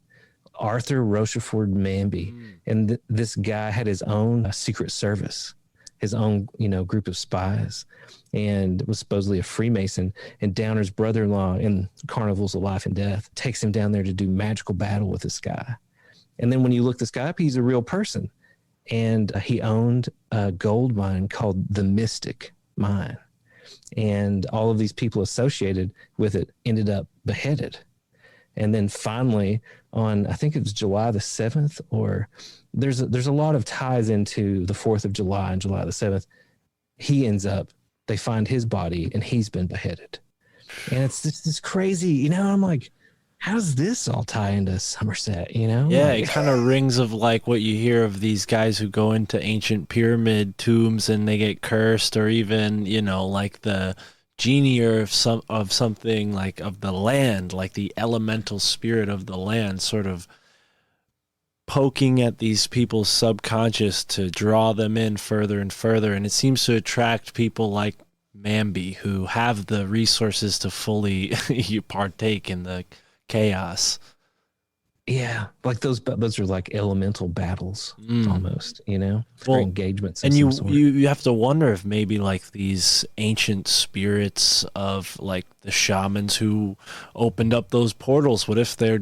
Arthur Rochefort Mansbee. And this guy had his own secret service, his own, group of spies, and was supposedly a Freemason. And Downard's brother-in-law in Carnivals of Life and Death takes him down there to do magical battle with this guy. And then when you look this guy up, he's a real person. And he owned a gold mine called the Mystic Mine. And all of these people associated with it ended up beheaded. And then finally on, I think it was July the 7th, or there's a lot of ties into the 4th of July and July the 7th. They find his body and he's been beheaded. And it's this crazy, I'm like, how does this all tie into Somerset, Yeah, like, it kind of rings of like what you hear of these guys who go into ancient pyramid tombs and they get cursed, or even, like the genie or of something like of the land, like the elemental spirit of the land sort of poking at these people's subconscious to draw them in further and further. And it seems to attract people like Mansbee, who have the resources to fully partake in the chaos. Yeah, like those are like elemental battles almost, for engagements. And you have to wonder if maybe like these ancient spirits of like the shamans who opened up those portals, what if they're,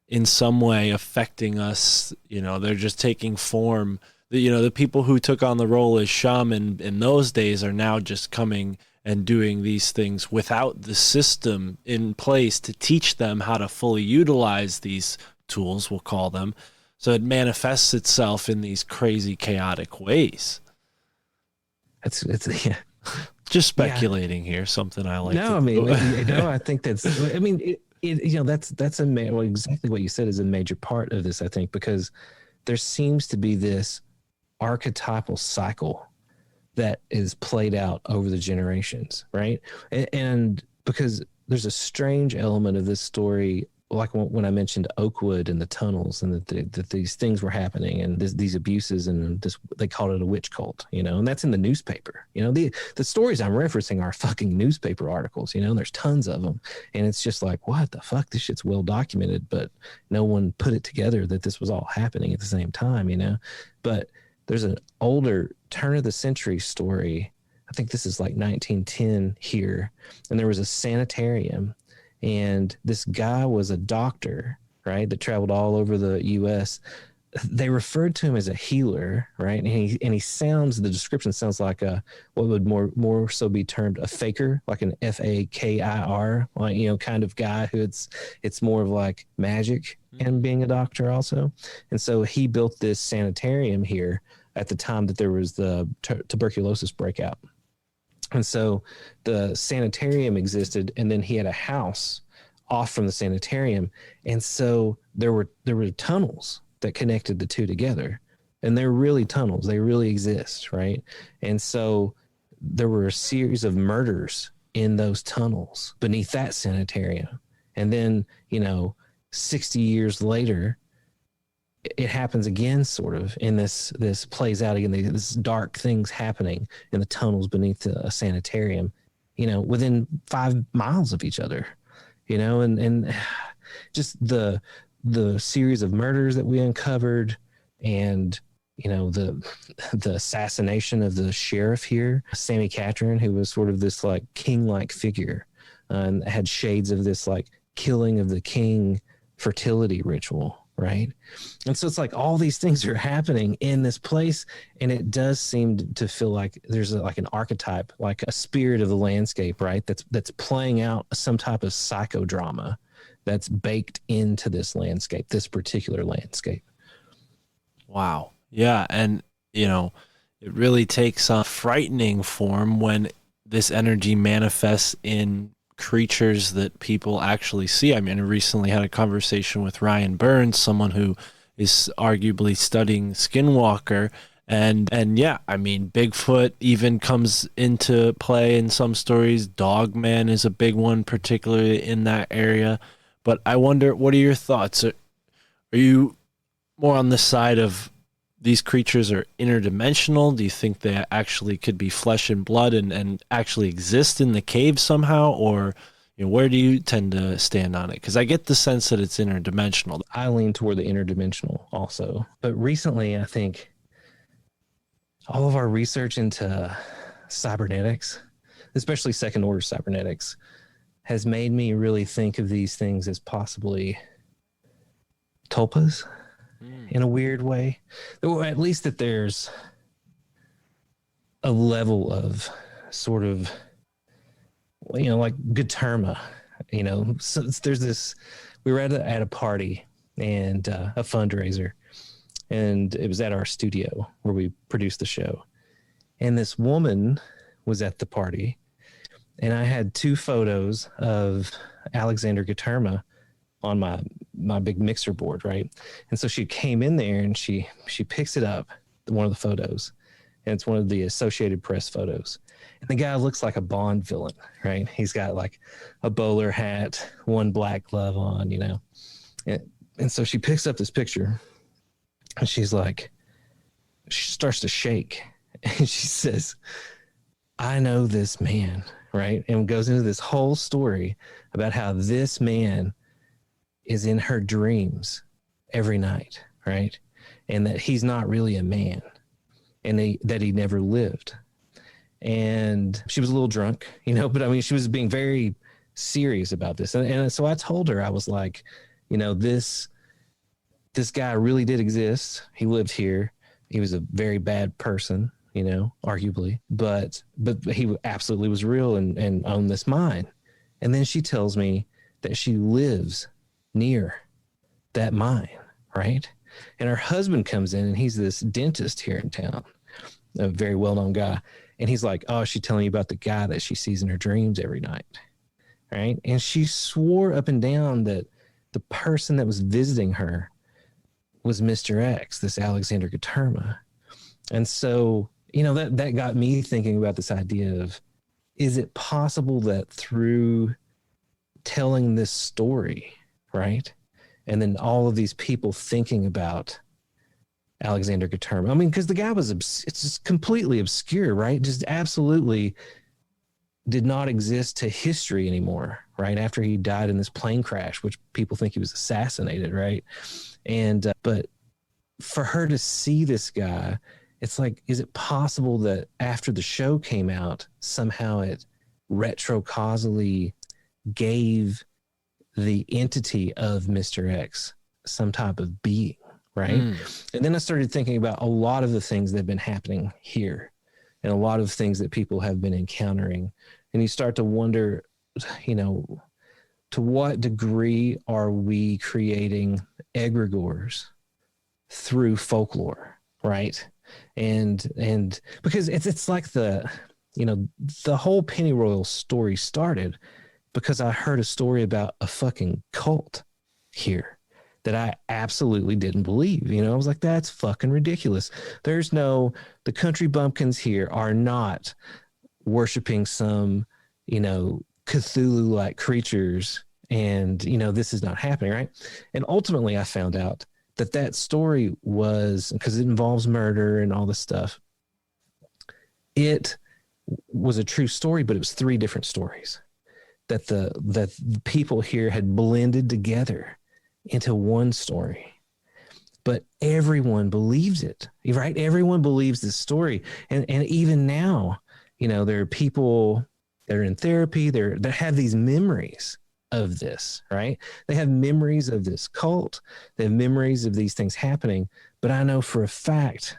in some way affecting us? They're just taking form. The people who took on the role as shaman in those days are now just coming and doing these things without the system in place to teach them how to fully utilize these tools, we'll call them. So it manifests itself in these crazy, chaotic ways. It's Just speculating here, something I like. I think that's, exactly what you said is a major part of this, I think, because there seems to be this archetypal cycle that is played out over the generations, right? And because there's a strange element of this story, like when I mentioned Oakwood and the tunnels, and that these things were happening, and these abuses, and they called it a witch cult, and that's in the newspaper. The stories I'm referencing are fucking newspaper articles, there's tons of them, and it's just like, what the fuck? This shit's well documented, but no one put it together that this was all happening at the same time, But there's an older turn of the century story. I think this is like 1910 here. And there was a sanitarium, and this guy was a doctor, right? That traveled all over the US. They referred to him as a healer, right? And he sounds, the description sounds like what would more so be termed a faker, like an FAKIR, like, kind of guy who it's more of like magic and being a doctor also. And so he built this sanitarium here at the time that there was the tuberculosis breakout. And so the sanitarium existed, and then he had a house off from the sanitarium. And so there were tunnels that connected the two together, and they're really tunnels. They really exist, right? And so there were a series of murders in those tunnels beneath that sanitarium. And then, 60 years later, it happens again, sort of, in this plays out again, this dark things happening in the tunnels beneath a sanitarium, within 5 miles of each other, and just the series of murders that we uncovered, and the assassination of the sheriff here, Sammy Catron, who was sort of this like king-like figure, and had shades of this like killing of the king fertility ritual, right? And so it's like all these things are happening in this place, and it does seem to feel like there's like an archetype, like a spirit of the landscape, right? That's playing out some type of psychodrama that's baked into this landscape, this particular landscape. Wow. Yeah. And, it really takes a frightening form when this energy manifests in creatures that people actually see. I mean, I recently had a conversation with Ryan Burns, someone who is arguably studying Skinwalker. And yeah, I mean, Bigfoot even comes into play in some stories. Dogman is a big one, particularly in that area. But I wonder, what are your thoughts? Are you more on the side of these creatures are interdimensional? Do you think they actually could be flesh and blood and actually exist in the cave somehow? Or where do you tend to stand on it? Because I get the sense that it's interdimensional. I lean toward the interdimensional also. But recently, I think all of our research into cybernetics, especially second order cybernetics, has made me really think of these things as possibly tulpas in a weird way, or at least that there's a level of sort of, like Gaterma, so there's this, we were at a party and a fundraiser, and it was at our studio where we produced the show. And this woman was at the party, and I had 2 photos of Alexander Gaterma on my big mixer board, right? And so she came in there and she picks it up, one of the photos, and it's one of the Associated Press photos. And the guy looks like a Bond villain, right? He's got like a bowler hat, one black glove on, And so she picks up this picture, and she starts to shake, and she says, "I know this man," right? And goes into this whole story about how this man is in her dreams every night, right? And that he's not really a man, and that he never lived. And she was a little drunk, but I mean, she was being very serious about this. And so I told her, I was like, this guy really did exist. He lived here. He was a very bad person, arguably, but he absolutely was real and owned this mine. And then she tells me that she lives near that mine, right? And her husband comes in, and he's this dentist here in town, a very well-known guy. And he's like, "Oh, she's telling you about the guy that she sees in her dreams every night," right? And she swore up and down that the person that was visiting her was Mr. X, this Alexander Gaterma. And so, that got me thinking about this idea of, is it possible that through telling this story, right, and then all of these people thinking about Alexander Gaterma, I mean, because the guy was, it's just completely obscure, right? Just absolutely did not exist to history anymore, right? After he died in this plane crash, which people think he was assassinated, right? And, but for her to see this guy, it's like, is it possible that after the show came out, somehow it retrocausally gave the entity of Mr. X some type of being, right? And then I started thinking about a lot of the things that have been happening here, and a lot of things that people have been encountering. And you start to wonder, to what degree are we creating egregores through folklore, right? And because it's like the whole Pennyroyal story started because I heard a story about a fucking cult here that I absolutely didn't believe. I was like, that's fucking ridiculous. The country bumpkins here are not worshiping some, Cthulhu-like creatures, and, this is not happening, right? And ultimately I found out that story was, because it involves murder and all this stuff, it was a true story, but it was 3 different stories that the people here had blended together into one story. But everyone believes it, right? Everyone believes this story. And even now, you know, there are people that are in therapy, that have these memories of this, right? They have memories of this cult. They have memories of these things happening. But I know for a fact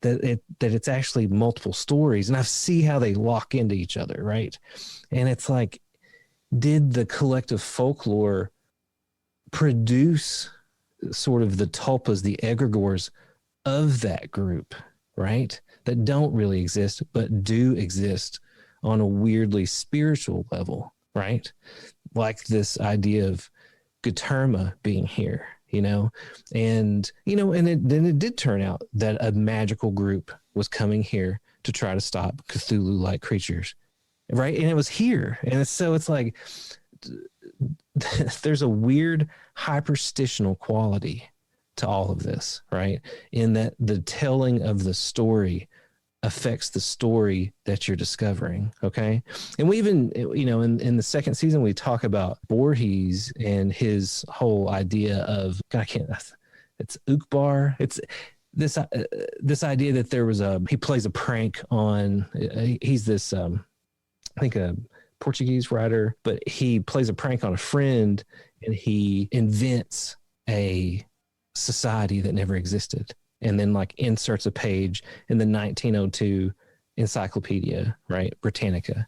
that it's actually multiple stories, and I see how they lock into each other, right? And it's like, did the collective folklore produce sort of the tulpas, the egregores of that group, right? That don't really exist, but do exist on a weirdly spiritual level, right? Like this idea of Gaterma being here, you know, and then it did turn out that a magical group was coming here to try to stop Cthulhu-like creatures, right? And it was here. And it's like, there's a weird hyperstitional quality to all of this, right? In that the telling of the story affects the story that you're discovering. Okay. And we even, you know, in the second season, we talk about Voorhees and his whole idea of, God, it's Ukbar. It's this idea that there was he plays a prank on, he's this, I think a Portuguese writer, but he plays a prank on a friend and he invents a society that never existed, and then like inserts a page in the 1902 Encyclopedia, right, Britannica.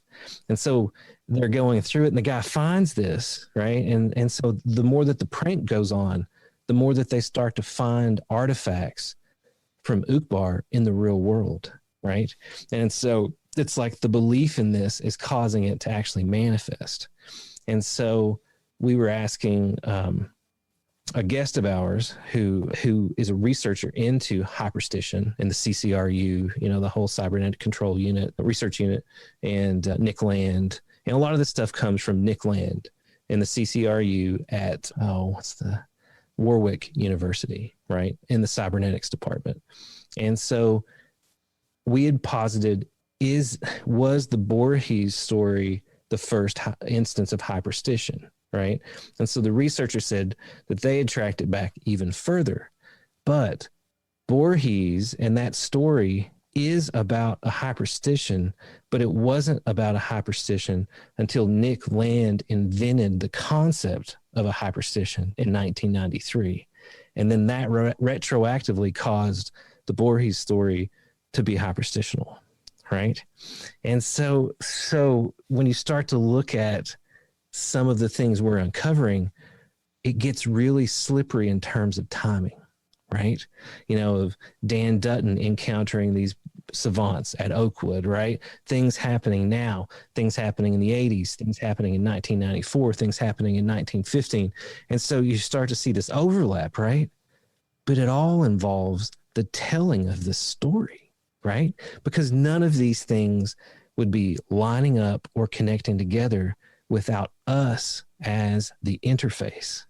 And so they're going through it, and the guy finds this, right, and so the more that the prank goes on, the more that they start to find artifacts from Ukbar in the real world, right? And so it's like the belief in this is causing it to actually manifest. And so we were asking a guest of ours who is a researcher into Hyperstition and the CCRU, you know, the whole cybernetic control unit, research unit, and Nick Land. And a lot of this stuff comes from Nick Land and the CCRU at, what's the Warwick University, right, in the cybernetics department. And so we had posited, was the Voorhees story the first instance of Hyperstition, right? And so the researcher said that they had tracked it back even further. But Voorhees and that story is about a Hyperstition, but it wasn't about a Hyperstition until Nick Land invented the concept of a Hyperstition in 1993. And then that retroactively caused the Voorhees story to be hyperstitional, right? And so when you start to look at some of the things we're uncovering, it gets really slippery in terms of timing, right? You know, of Dan Dutton encountering these savants at Oakwood, right? Things happening now, things happening in the 80s, things happening in 1994, things happening in 1915. And so you start to see this overlap, right? But it all involves the telling of the story, right? Because none of these things would be lining up or connecting together without us as the interface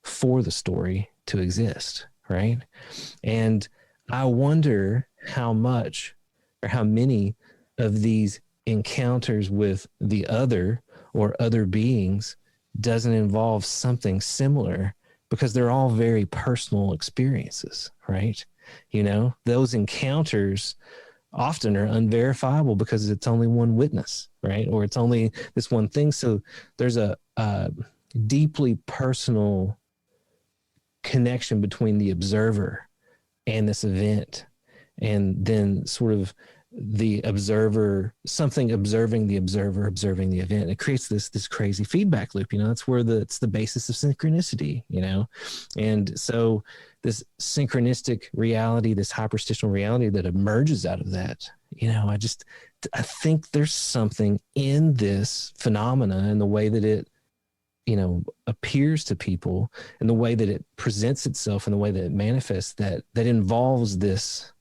for the story to exist, right? And I wonder how much or how many of these encounters with the other or other beings doesn't involve something similar, because they're all very personal experiences, right? You know, those encounters often are unverifiable because it's only one witness, right? Or it's only this one thing. So there's a deeply personal connection between the observer and this event, and then sort of the observer, something observing the observer, observing the event. It creates this crazy feedback loop. You know, that's where it's the basis of synchronicity, you know? And so this synchronistic reality, this hyperstitional reality that emerges out of that, you know, I think there's something in this phenomena and the way that it, you know, appears to people and the way that it presents itself and the way that it manifests that involves these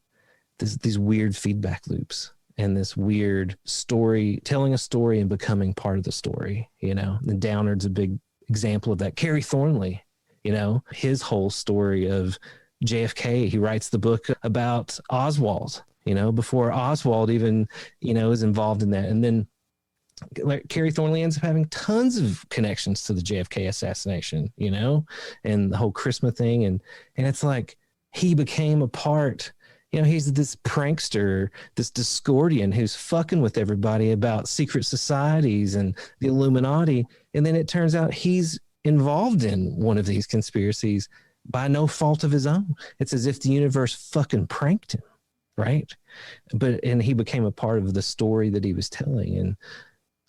weird feedback loops and this weird story, telling a story and becoming part of the story, you know. And Downard's a big example of that. Carrie Thornley you know, his whole story of JFK. He writes the book about Oswald, you know, before Oswald even, you know, is involved in that. And then like Carrie Thornley ends up having tons of connections to the JFK assassination, you know, and the whole Christmas thing. And it's like he became a part, you know, he's this prankster, this Discordian who's fucking with everybody about secret societies and the Illuminati. And then it turns out he's involved in one of these conspiracies by no fault of his own. It's as if the universe fucking pranked him, right? And he became a part of the story that he was telling. And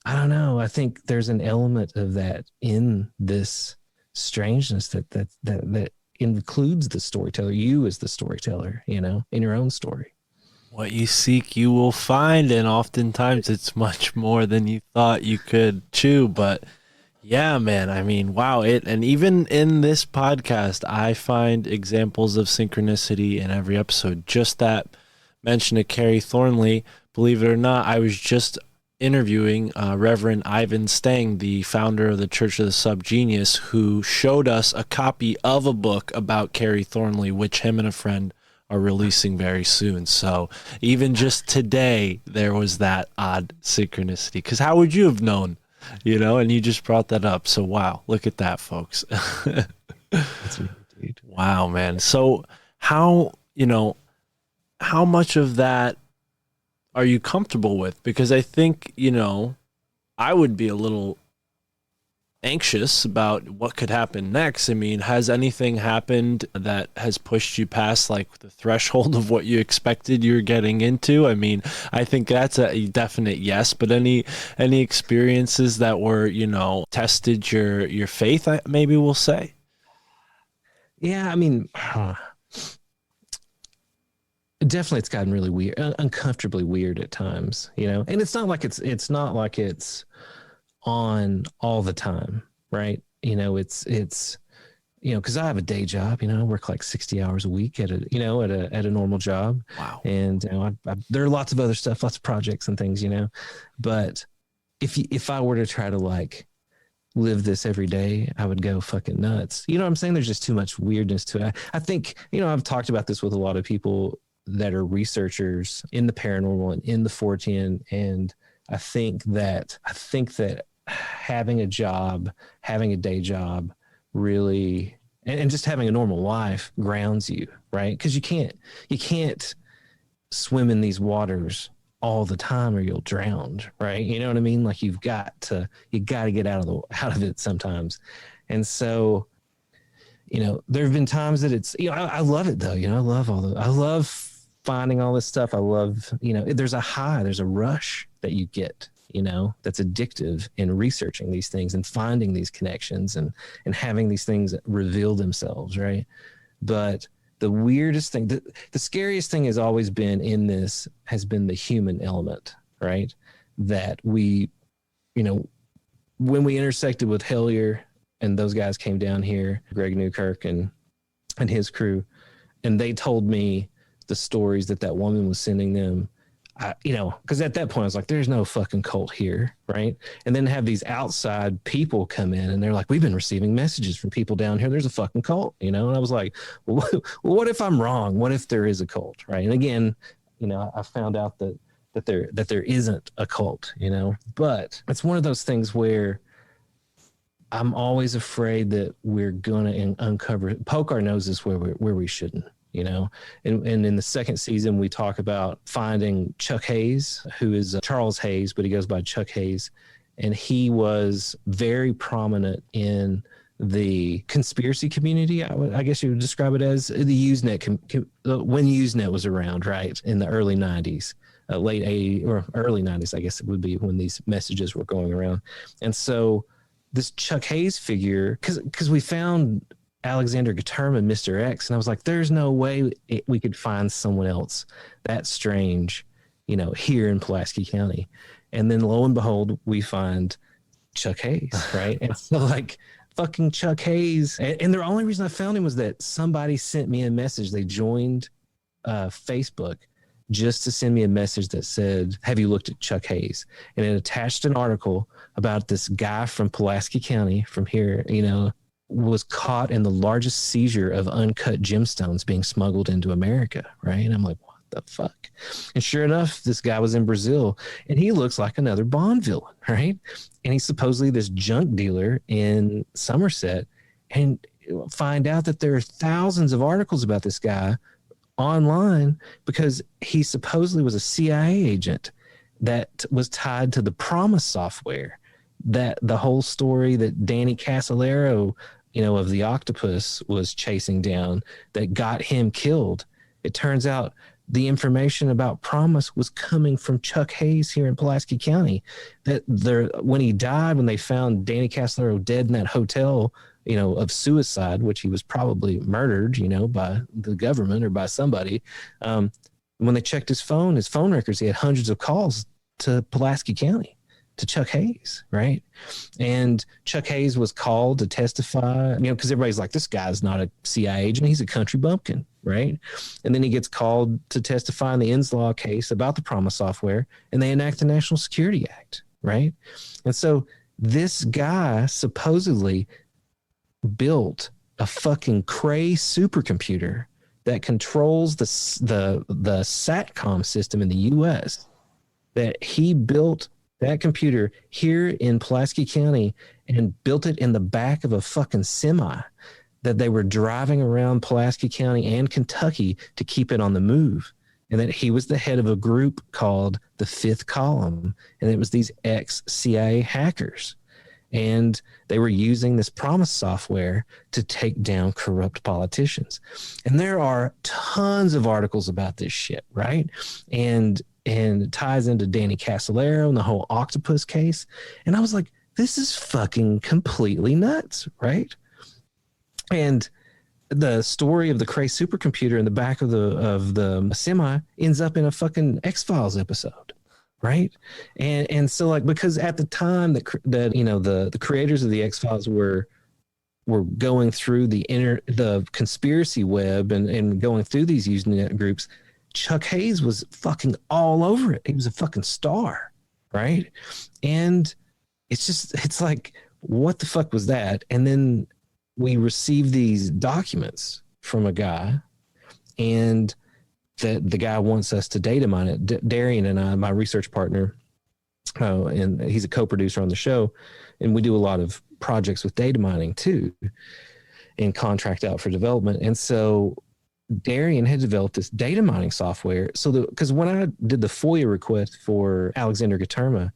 I don't know. I think there's an element of that in this strangeness that includes the storyteller, you as the storyteller, you know, in your own story. What you seek, you will find, and oftentimes it's much more than you thought you could chew. But yeah, man, I mean, wow. And even in this podcast, I find examples of synchronicity in every episode. Just that mention of Carrie Thornley, believe it or not, I was just interviewing Reverend Ivan Stang, the founder of the Church of the Subgenius, who showed us a copy of a book about Carrie Thornley, which him and a friend are releasing very soon. So even just today, there was that odd synchronicity. Because how would you have known, you know? And you just brought that up. So wow, look at that, folks. That's weird, dude. Wow, man. So how much of that are you comfortable with? Because I think, you know, I would be a little anxious about what could happen next. I mean, has anything happened that has pushed you past like the threshold of what you expected you were getting into? I mean, I think that's a definite yes, but any experiences that were, you know, tested your faith, maybe we'll say? Yeah, I mean, definitely it's gotten really weird, uncomfortably weird at times, you know. And it's not like it's on all the time, right? You know, it's you know, because I have a day job, you know, I work like 60 hours a week at a normal job. Wow. And you know, there are lots of other stuff, lots of projects and things, you know. But if I were to try to like live this every day, I would go fucking nuts. You know what I'm saying? There's just too much weirdness to it. I think, you know, I've talked about this with a lot of people that are researchers in the paranormal and in the 410. And I think that having a job, having a day job really, and just having a normal life grounds you, right? Because you can't swim in these waters all the time or you'll drown, right? You know what I mean? Like you got to get out of it sometimes. And so, you know, there have been times that it's, you know, I love it though. You know, I love finding all this stuff. I love, you know, there's a rush that you get, you know, that's addictive in researching these things and finding these connections and having these things reveal themselves, right? But the weirdest thing, the scariest thing has always been in this has been the human element, right? That we, you know, when we intersected with Hellier and those guys came down here, Greg Newkirk and his crew, and they told me the stories that woman was sending them, you know, because at that point I was like, there's no fucking cult here, right? And then have these outside people come in and they're like, we've been receiving messages from people down here, there's a fucking cult, you know? And I was like, well, what if I'm wrong? What if there is a cult, right? And again, you know, I found out that there isn't a cult, you know? But it's one of those things where I'm always afraid that we're gonna poke our noses where we shouldn't, you know. And in the second season we talk about finding Chuck Haze, who is Charles Haze, but he goes by Chuck Haze, and he was very prominent in the conspiracy community. I guess you would describe it as the Usenet when Usenet was around, right, in the early 90s, late 80s or early 90s, I guess it would be, when these messages were going around. And so this Chuck Haze figure, because we found Alexander Guterman, Mr. X, and I was like, there's no way we could find someone else that strange, you know, here in Pulaski County. And then lo and behold, we find Chuck Haze, right? And so like fucking Chuck Haze, and the only reason I found him was that somebody sent me a message. They joined Facebook just to send me a message that said, have you looked at Chuck Haze? And it attached an article about this guy from Pulaski County, from here, you know, was caught in the largest seizure of uncut gemstones being smuggled into America, right? And I'm like, what the fuck? And sure enough, this guy was in Brazil, and he looks like another Bond villain, right? And he's supposedly this junk dealer in Somerset, and find out that there are thousands of articles about this guy online because he supposedly was a CIA agent that was tied to the Promise software. That the whole story that Danny Casolaro, of the Octopus was chasing down that got him killed. It turns out the information about Promise was coming from Chuck Haze here in Pulaski County. That when he died, when they found Danny Casolaro dead in that hotel, of suicide, which he was probably murdered, by the government or by somebody. When they checked his phone records, he had hundreds of calls to Pulaski County, to Chuck Haze, right? And Chuck Haze was called to testify, because everybody's like, this guy's not a CIA agent. He's a country bumpkin, right? And then he gets called to testify in the Inslaw case about the Promise software, and they enact the National Security Act, right? And so this guy supposedly built a fucking Cray supercomputer that controls the SATCOM system in the U.S. That he built that computer here in Pulaski County and built it in the back of a fucking semi that they were driving around Pulaski County and Kentucky to keep it on the move. And that he was the head of a group called the Fifth Column. And it was these ex-CIA hackers. And they were using this Promise software to take down corrupt politicians. And there are tons of articles about this shit, right? And it ties into Danny Casolaro and the whole Octopus case. And I was like, this is fucking completely nuts, right? And the story of the Cray supercomputer in the back of the semi ends up in a fucking X-Files episode. Right. And so like, because at the time that the creators of the X-Files were going through the conspiracy web and going through these Usenet groups, Chuck Haze was fucking all over it. He was a fucking star. Right. And it's like, what the fuck was that? And then we received these documents from a guy, and that the guy wants us to data mine it. Darian and I, my research partner, and he's a co-producer on the show, and we do a lot of projects with data mining too, and contract out for development. And so Darian had developed this data mining software. So because when I did the FOIA request for Alexander Gaterma,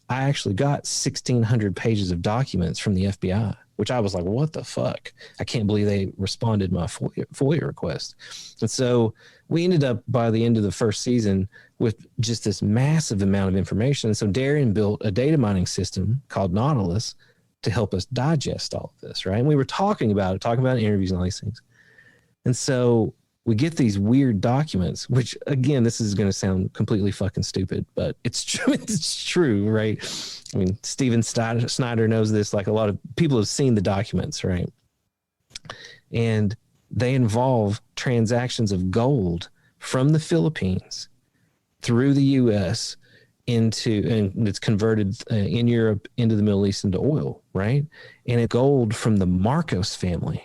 I actually got 1,600 pages of documents from the FBI, which I was like, what the fuck? I can't believe they responded my FOIA request. And so we ended up by the end of the first season with just this massive amount of information. And so Darian built a data mining system called Nautilus to help us digest all of this, right? And we were talking about interviews and all these things. And so we get these weird documents, which again, this is going to sound completely fucking stupid, but it's true. It's true, right? I mean, Steven Snyder knows this. Like, a lot of people have seen the documents, right? And they involve transactions of gold from the Philippines through the U.S. and it's converted in Europe into the Middle East into oil, right? And it's gold from the Marcos family,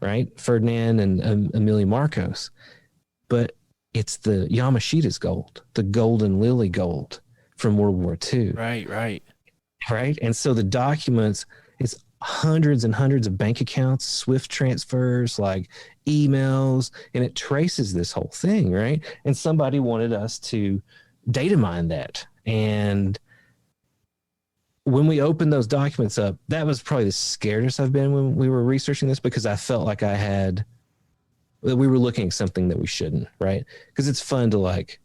right? Ferdinand and Amelia Marcos. But it's the Yamashita's gold, the Golden Lily gold from World War II. Right. And so the documents, it's hundreds and hundreds of bank accounts, SWIFT transfers, like emails, and it traces this whole thing, right? And somebody wanted us to data mine that. And when we opened those documents up, that was probably the scariest I've been when we were researching this, because I felt like we were looking at something that we shouldn't, right? Because it's fun to like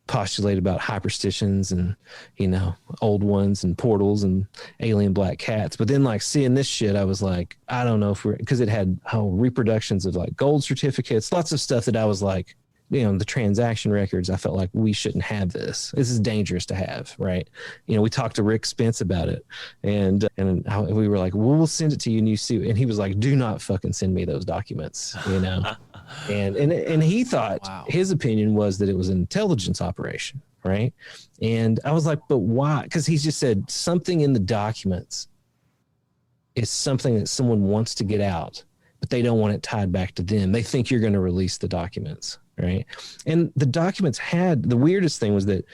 postulate about hyperstitions and, old ones and portals and alien black cats. But then like seeing this shit, I was like, I don't know if because it had reproductions of like gold certificates, lots of stuff that I was like, the transaction records, I felt like we shouldn't have this. This is dangerous to have, right? We talked to Rick Spence about it, and we were like, well, we'll send it to you and you see. And he was like, do not fucking send me those documents, and he thought, wow, his opinion was that it was an intelligence operation, right? And I was like, but why? Because he just said something in the documents is something that someone wants to get out, but they don't want it tied back to them. They think you're going to release the documents, right? And the documents the weirdest thing was that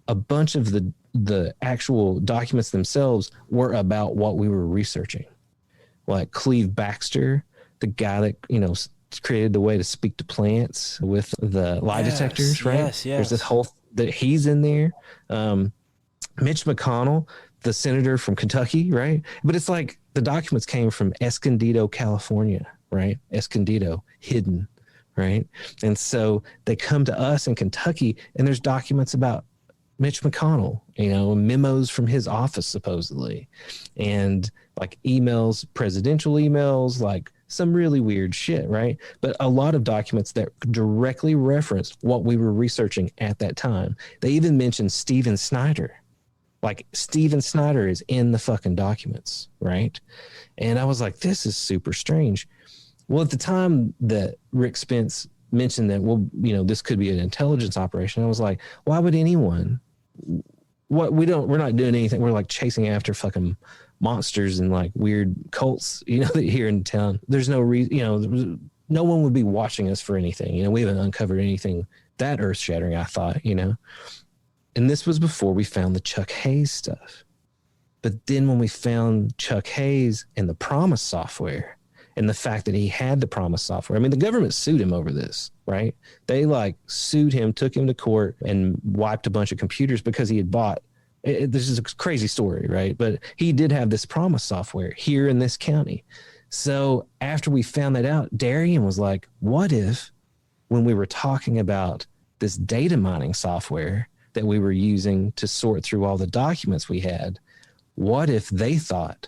a bunch of the actual documents themselves were about what we were researching. Like Cleve Baxter, the guy that, created the way to speak to plants with the lie detectors, right? Yes. There's this whole that he's in there. Mitch McConnell, the senator from Kentucky, right? But it's like the documents came from Escondido, California, right? Escondido, hidden, right? And so they come to us in Kentucky, and there's documents about Mitch McConnell, memos from his office, supposedly, and like emails, presidential emails, like some really weird shit, right? But a lot of documents that directly reference what we were researching at that time. They even mentioned Steven Snyder. Like Steven Snyder is in the fucking documents, right? And I was like, this is super strange. Well, at the time that Rick Spence mentioned that, this could be an intelligence operation, I was like, why would anyone? We're not doing anything. We're like chasing after fucking monsters and like weird cults, here in town. There's no reason, no one would be watching us for anything. We haven't uncovered anything that earth shattering, I thought, And this was before we found the Chuck Haze stuff. But then when we found Chuck Haze and the Promise software and the fact that he had the Promise software, I mean, the government sued him over this, right? They like sued him, took him to court and wiped a bunch of computers because he had bought this is a crazy story, right? But he did have this Promise software here in this county. So after we found that out, Darian was like, what if when we were talking about this data mining software that we were using to sort through all the documents we had, what if they thought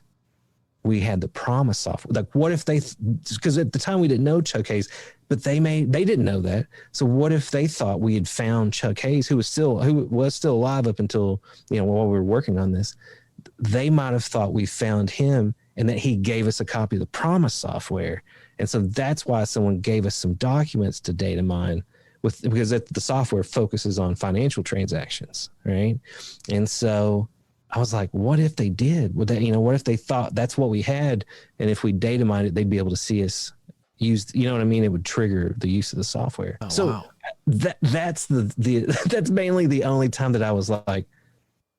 we had the Promise software? Like, what if because at the time we didn't know Chuck Haze, but they didn't know that. So what if they thought we had found Chuck Haze, who was still alive up until, while we were working on this? They might have thought we found him and that he gave us a copy of the Promise software. And so that's why someone gave us some documents to data mine because the software focuses on financial transactions, right? And so I was like, what if they did? Would that, what if they thought that's what we had, and if we data mined it, they'd be able to see us use, what I mean? It would trigger the use of the software. Oh, so wow. That's that's mainly the only time that I was like,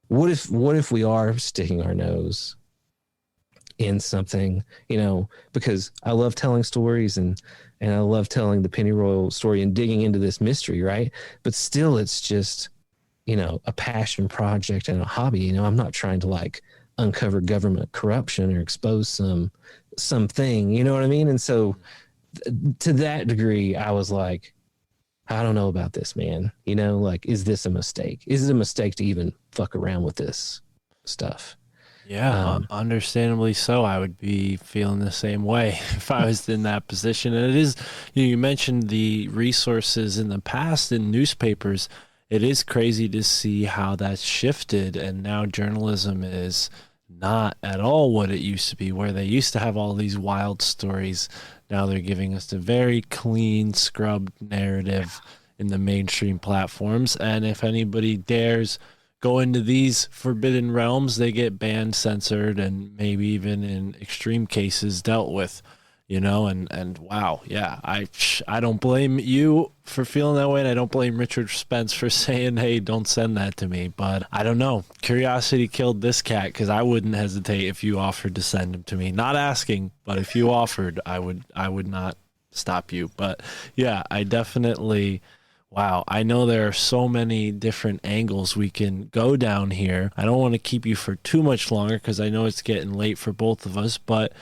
what if we are sticking our nose in something, because I love telling stories and I love telling the pennyroyal story and digging into this mystery, right? But still, it's just, a passion project and a hobby. I'm not trying to like uncover government corruption or expose something, you know what I mean? And so to that degree, I was like, I don't know about this, man. Like, is this a mistake? Is it a mistake to even fuck around with this stuff? Yeah, understandably so. I would be feeling the same way if I was in that position. And it is, you mentioned the resources in the past in newspapers. It is crazy to see how that's shifted, and now journalism is not at all what it used to be, where they used to have all these wild stories. Now they're giving us a very clean, scrubbed narrative in the mainstream platforms. And if anybody dares go into these forbidden realms, they get banned, censored, and maybe even in extreme cases dealt with, and wow. Yeah. I don't blame you for feeling that way. And I don't blame Richard Spence for saying, hey, don't send that to me. But I don't know. Curiosity killed this cat, because I wouldn't hesitate if you offered to send him to me. Not asking, but if you offered, I would not stop you. But yeah, I definitely, wow, I know there are so many different angles we can go down here. I don't want to keep you for too much longer because I know it's getting late for both of us, but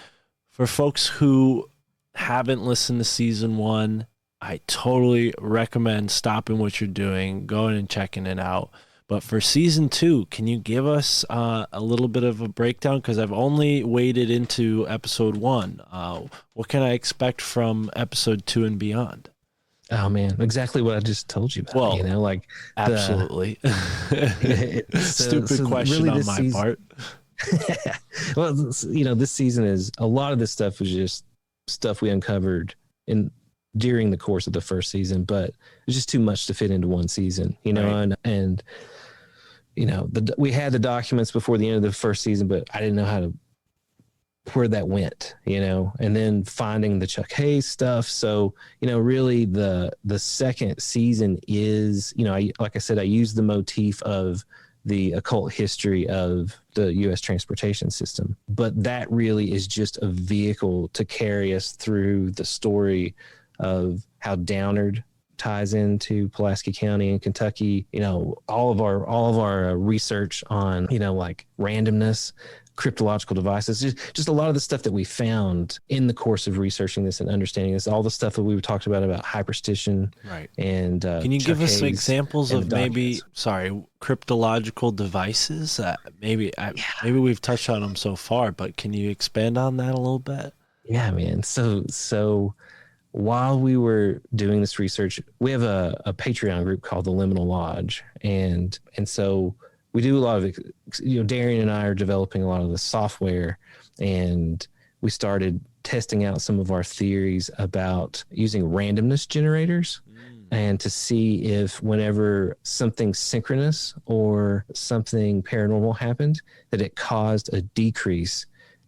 for folks who haven't listened to season 1, I totally recommend stopping what you're doing, going and checking it out. But for season 2, can you give us a little bit of a breakdown? Because I've only waded into episode 1. What can I expect from episode 2 and beyond? Oh man, exactly what I just told you about. Well, absolutely. Stupid question really on my part. Well, this season is a lot of this stuff was just stuff we uncovered during the course of the first season, but it's just too much to fit into one season, right. and we had the documents before the end of the first season, but I didn't know how to where that went, and then finding the Chuck Haze stuff. So, really the second season is, like I said, I use the motif of the occult history of the U.S. transportation system, but that really is just a vehicle to carry us through the story of how Downard ties into Pulaski County in Kentucky. All of our research on, like randomness, cryptological devices, just a lot of the stuff that we found in the course of researching this and understanding this, all the stuff that we talked about Hyperstition. Right. And can you Chuck give us some Haze examples and of the maybe, documents. cryptological devices? Maybe we've touched on them so far, but can you expand on that a little bit? Yeah, man. So while we were doing this research, we have a Patreon group called the Liminal Lodge. And so we do a lot of, Darian and I are developing a lot of the software, and we started testing out some of our theories about using randomness generators and to see if whenever something synchronous or something paranormal happened, that it caused a decrease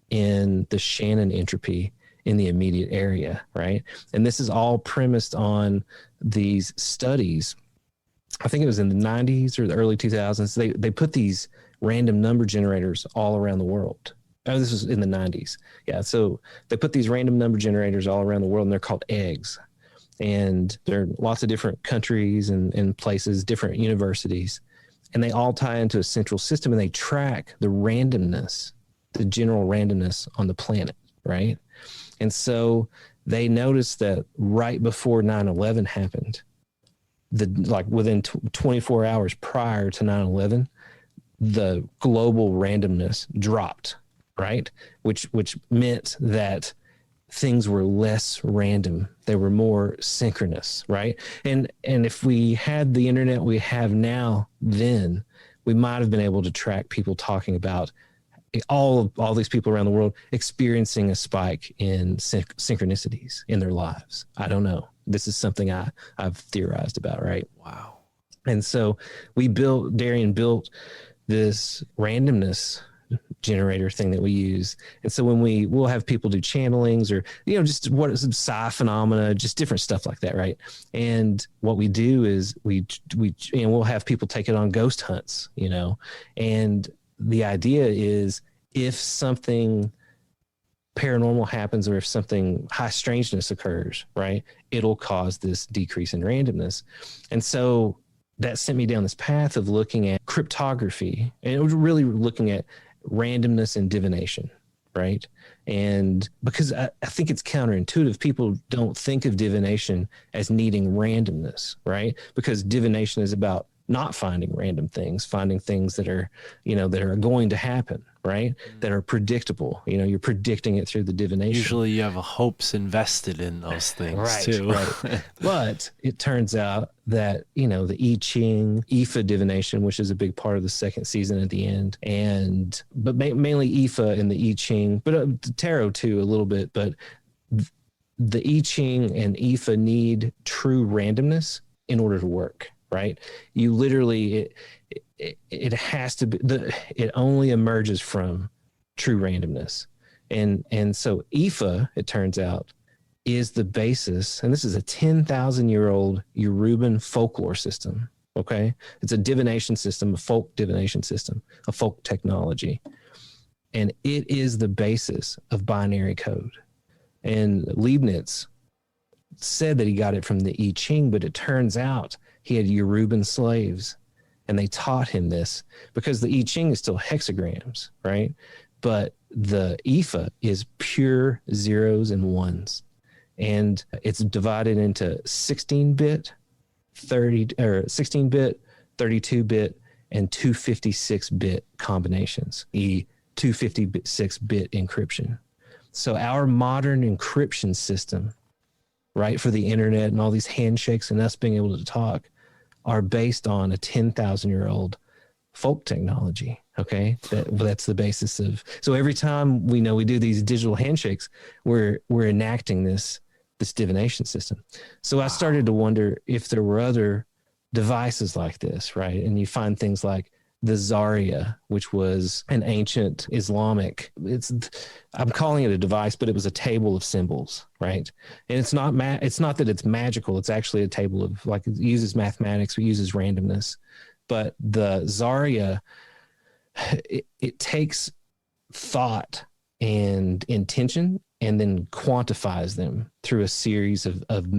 in the Shannon entropy in the immediate area, right? And this is all premised on these studies. I think it was in the 90s or the early 2000s. They put these random number generators all around the world. Oh, this was in the 90s. Yeah, so they put these random number generators all around the world, and they're called eggs. And there are lots of different countries and places, different universities, and they all tie into a central system, and they track the randomness, the general randomness on the planet, right? And so they noticed that right before 9/11 happened, within 24 hours prior to 9/11, the global randomness dropped, right? Which meant that things were less random. They were more synchronous, right? And if we had the internet we have now, then we might have been able to track people talking about all these people around the world experiencing a spike in synchronicities in their lives. I don't know. This is something I've theorized about, right? Wow. And so Darian built this randomness generator thing that we use. And so when we'll have people do channelings or, just what is psi phenomena, just different stuff like that, right? And what we do is we'll have people take it on ghost hunts, and the idea is if something paranormal happens or if something high strangeness occurs, right, it'll cause this decrease in randomness. And so that sent me down this path of looking at cryptography, and it was really looking at randomness and divination, right? And because I think it's counterintuitive, people don't think of divination as needing randomness, right? Because divination is about not finding random things, finding things that are, that are going to happen, right? That are predictable. You're predicting it through the divination. Usually you have hopes invested in those things too. Right. But it turns out that, the I Ching, Ifa divination, which is a big part of the second season at the end, but mainly Ifa and the I Ching, but tarot too a little bit, but the I Ching and Ifa need true randomness in order to work. Right? You literally, it has to be, it only emerges from true randomness. And so Ifa, it turns out, is the basis, and this is a 10,000-year-old Yoruban folklore system, okay? It's a divination system, a folk divination system, a folk technology. And it is the basis of binary code. And Leibniz said that he got it from the I Ching, but it turns out he had Yoruban slaves, and they taught him this because the I Ching is still hexagrams, right? But the Ifa is pure zeros and ones, and it's divided into 16-bit, 16-bit, 32-bit, and 256-bit combinations, 256-bit encryption. So our modern encryption system, right, for the internet and all these handshakes and us being able to talk, are based on a 10,000-year-old folk technology. Okay, that's the basis of. So every time we do these digital handshakes, we're enacting this divination system. So I started to wonder if there were other devices like this, right? And you find things like the Zaria, which was an ancient Islamic, I'm calling it a device, but it was a table of symbols, right? And it's not that it's magical. It's actually a table of, like, it uses mathematics, it uses randomness. But the Zaria, it takes thought and intention and then quantifies them through a series of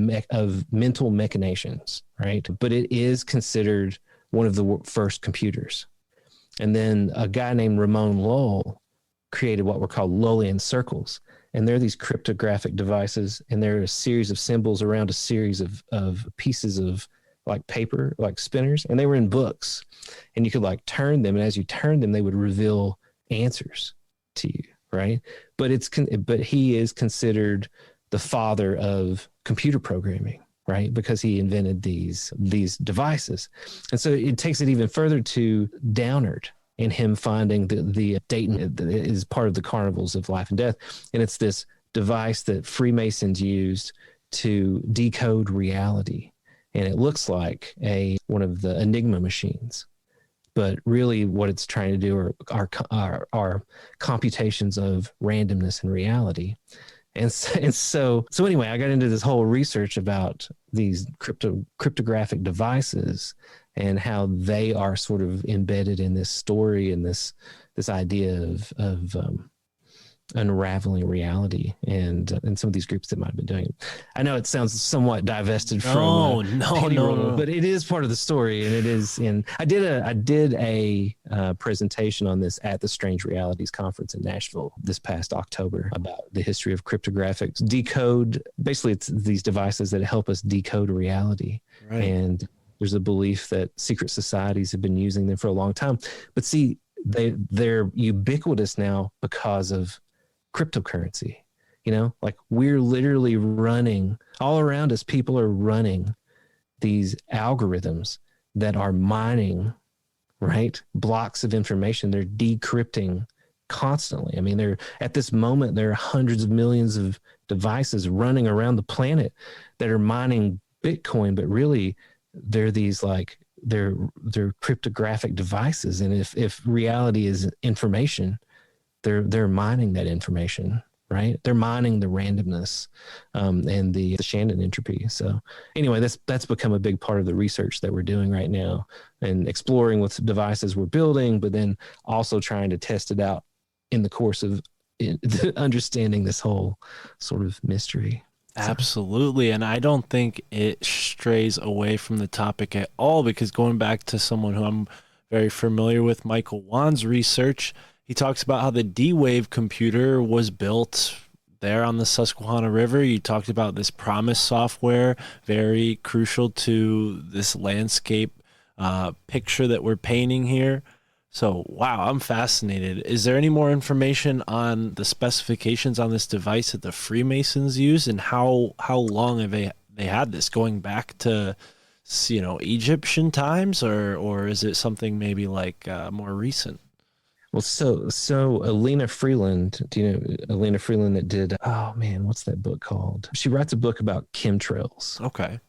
mental machinations, right? But it is considered one of the first computers. And then a guy named Ramon Lull created what were called Lullian circles. And they're these cryptographic devices, and they're a series of symbols around a series of pieces of like paper, like spinners, and they were in books. And you could like turn them, and as you turn them, they would reveal answers to you, right? But he is considered the father of computer programming, right? Because he invented these devices. And so it takes it even further to Downard and him finding the Dayton is part of the carnivals of life and death. And it's this device that Freemasons used to decode reality. And it looks like one of the Enigma machines. But really what it's trying to do are computations of randomness and reality. And so anyway, I got into this whole research about these cryptographic devices and how they are sort of embedded in this story and this idea of unraveling reality and some of these groups that might have been doing it. I know it sounds somewhat divested from no, but it is part of the story, and it is I did a presentation on this at the Strange Realities conference in Nashville this past October about the history of cryptographic decode. Basically, it's these devices that help us decode reality. Right. And there's a belief that secret societies have been using them for a long time. But see, they're ubiquitous now because of cryptocurrency. Like we're literally running all around us. People are running these algorithms that are mining, right, blocks of information. They're decrypting constantly. I mean, at this moment, there are hundreds of millions of devices running around the planet that are mining Bitcoin, but really they're these like they're cryptographic devices. And if reality is information, they're mining that information, right? They're mining the randomness and the Shannon entropy. So anyway, that's become a big part of the research that we're doing right now, and exploring with devices we're building, but then also trying to test it out in the course of understanding this whole sort of mystery. Absolutely. And I don't think it strays away from the topic at all, because going back to someone who I'm very familiar with, Michael Wan's research, he talks about how the D-Wave computer was built there on the Susquehanna River. You talked about this Promise software, very crucial to this landscape picture that we're painting here. So, wow, I'm fascinated. Is there any more information on the specifications on this device that the Freemasons use, and how long have they had this, going back to, Egyptian times, or is it something maybe like more recent? Well, so Alina Freeland, do you know Alina Freeland that did, what's that book called? She writes a book about chemtrails. Okay.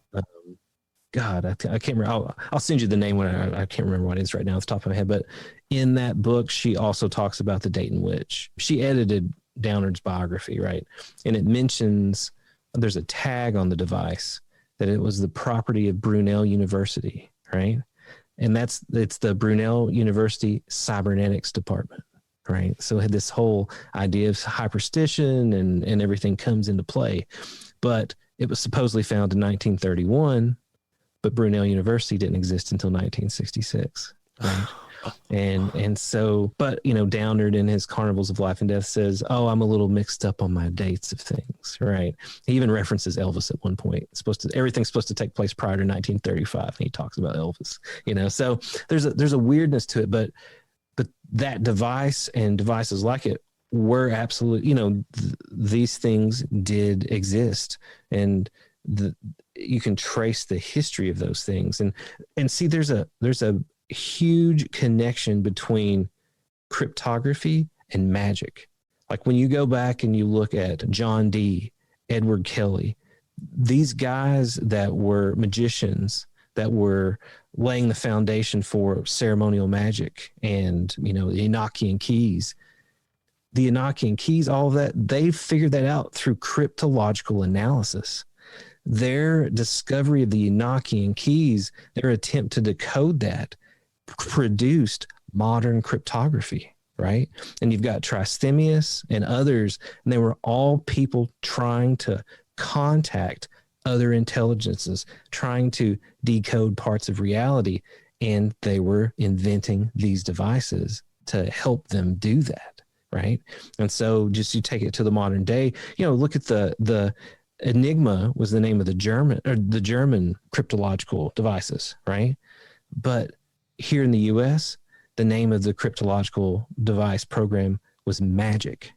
God, I can't remember. I'll send you the name when I can't remember what it is right now off the top of my head. But in that book, she also talks about the Dayton Witch. She edited Downard's biography, right? And it mentions, there's a tag on the device that it was the property of Brunel University, right? And it's the Brunel University Cybernetics Department, right? So it had this whole idea of hyperstition and everything comes into play. But it was supposedly found in 1931, but Brunel University didn't exist until 1966, right? And so, but Downard in his Carnivals of Life and Death says, I'm a little mixed up on my dates of things, right? He even references Elvis at one point. Everything's supposed to take place prior to 1935, and he talks about Elvis, So there's a weirdness to it, but that device and devices like it were absolute. These things did exist, and you can trace the history of those things, and see there's a huge connection between cryptography and magic. Like when you go back and you look at John Dee, Edward Kelly, these guys that were magicians that were laying the foundation for ceremonial magic and, the Enochian keys. The Enochian keys, all of that, they figured that out through cryptological analysis. Their discovery of the Enochian keys, their attempt to decode that, produced modern cryptography, right? And you've got Trithemius and others, and they were all people trying to contact other intelligences, trying to decode parts of reality, and they were inventing these devices to help them do that, right? And so just you take it to the modern day, look at the Enigma was the name of the German cryptological devices, right? But here in the US, the name of the cryptological device program was Magic,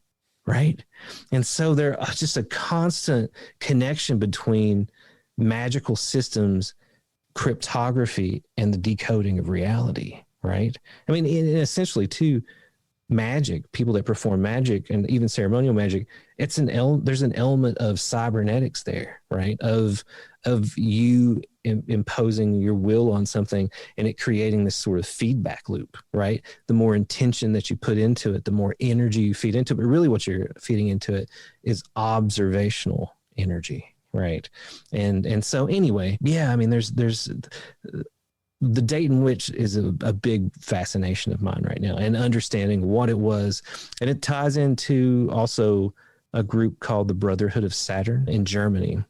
right? And so there's just a constant connection between magical systems, cryptography, and the decoding of reality, right? I mean, essentially, too, magic, people that perform magic and even ceremonial magic, there's an element of cybernetics there, right? Of you imposing your will on something and it creating this sort of feedback loop, right? The more intention that you put into it, the more energy you feed into it. But really what you're feeding into it is observational energy, right? And so anyway, yeah, I mean, there's the Dayton Witch is a big fascination of mine right now, and understanding what it was. And it ties into also a group called the Brotherhood of Saturn in Germany.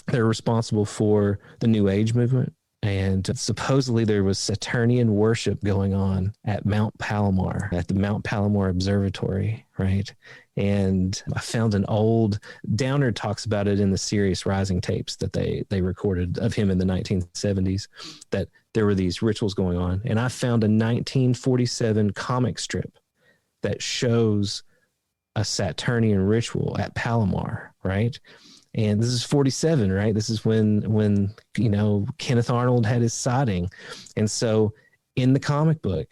They're responsible for the New Age movement. And supposedly there was Saturnian worship going on at Mount Palomar, at the Mount Palomar Observatory, right? And I found an old, Downard talks about it in the Sirius Rising tapes that they recorded of him in the 1970s, that there were these rituals going on. And I found a 1947 comic strip that shows a Saturnian ritual at Palomar, right? And this is 47, right? This is when Kenneth Arnold had his sighting. And so in the comic book,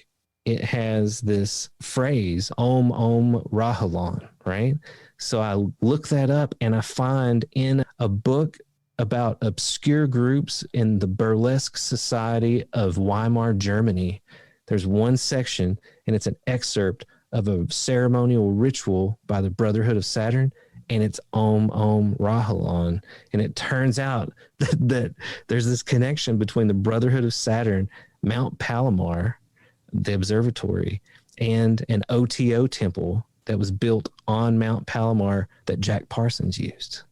it has this phrase, Om Om Rahulan, right? So I look that up and I find in a book about obscure groups in the Burlesque Society of Weimar, Germany, there's one section and it's an excerpt of a ceremonial ritual by the Brotherhood of Saturn, and it's Om Om Rahulan. And it turns out that there's this connection between the Brotherhood of Saturn, Mount Palomar, the observatory, and an OTO temple that was built on Mount Palomar that Jack Parsons used.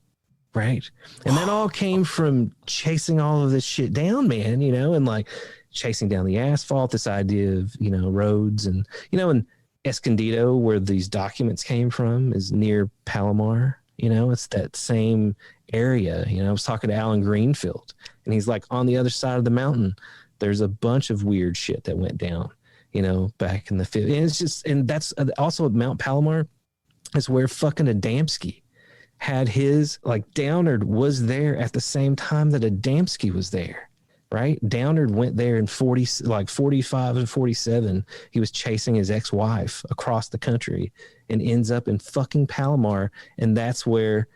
Right. And that all came from chasing all of this shit down, man, and like chasing down the asphalt, this idea of, roads and, and Escondido, where these documents came from, is near Palomar. It's that same area. I was talking to Alan Greenfield, and he's like, on the other side of the mountain, there's a bunch of weird shit that went down, back in the 50s. And it's just, and that's also Mount Palomar is where fucking Adamski had his, like, Downard was there at the same time that Adamski was there. Right? Downard went there in 45 and 47. He was chasing his ex-wife across the country and ends up in fucking Palomar. And that's where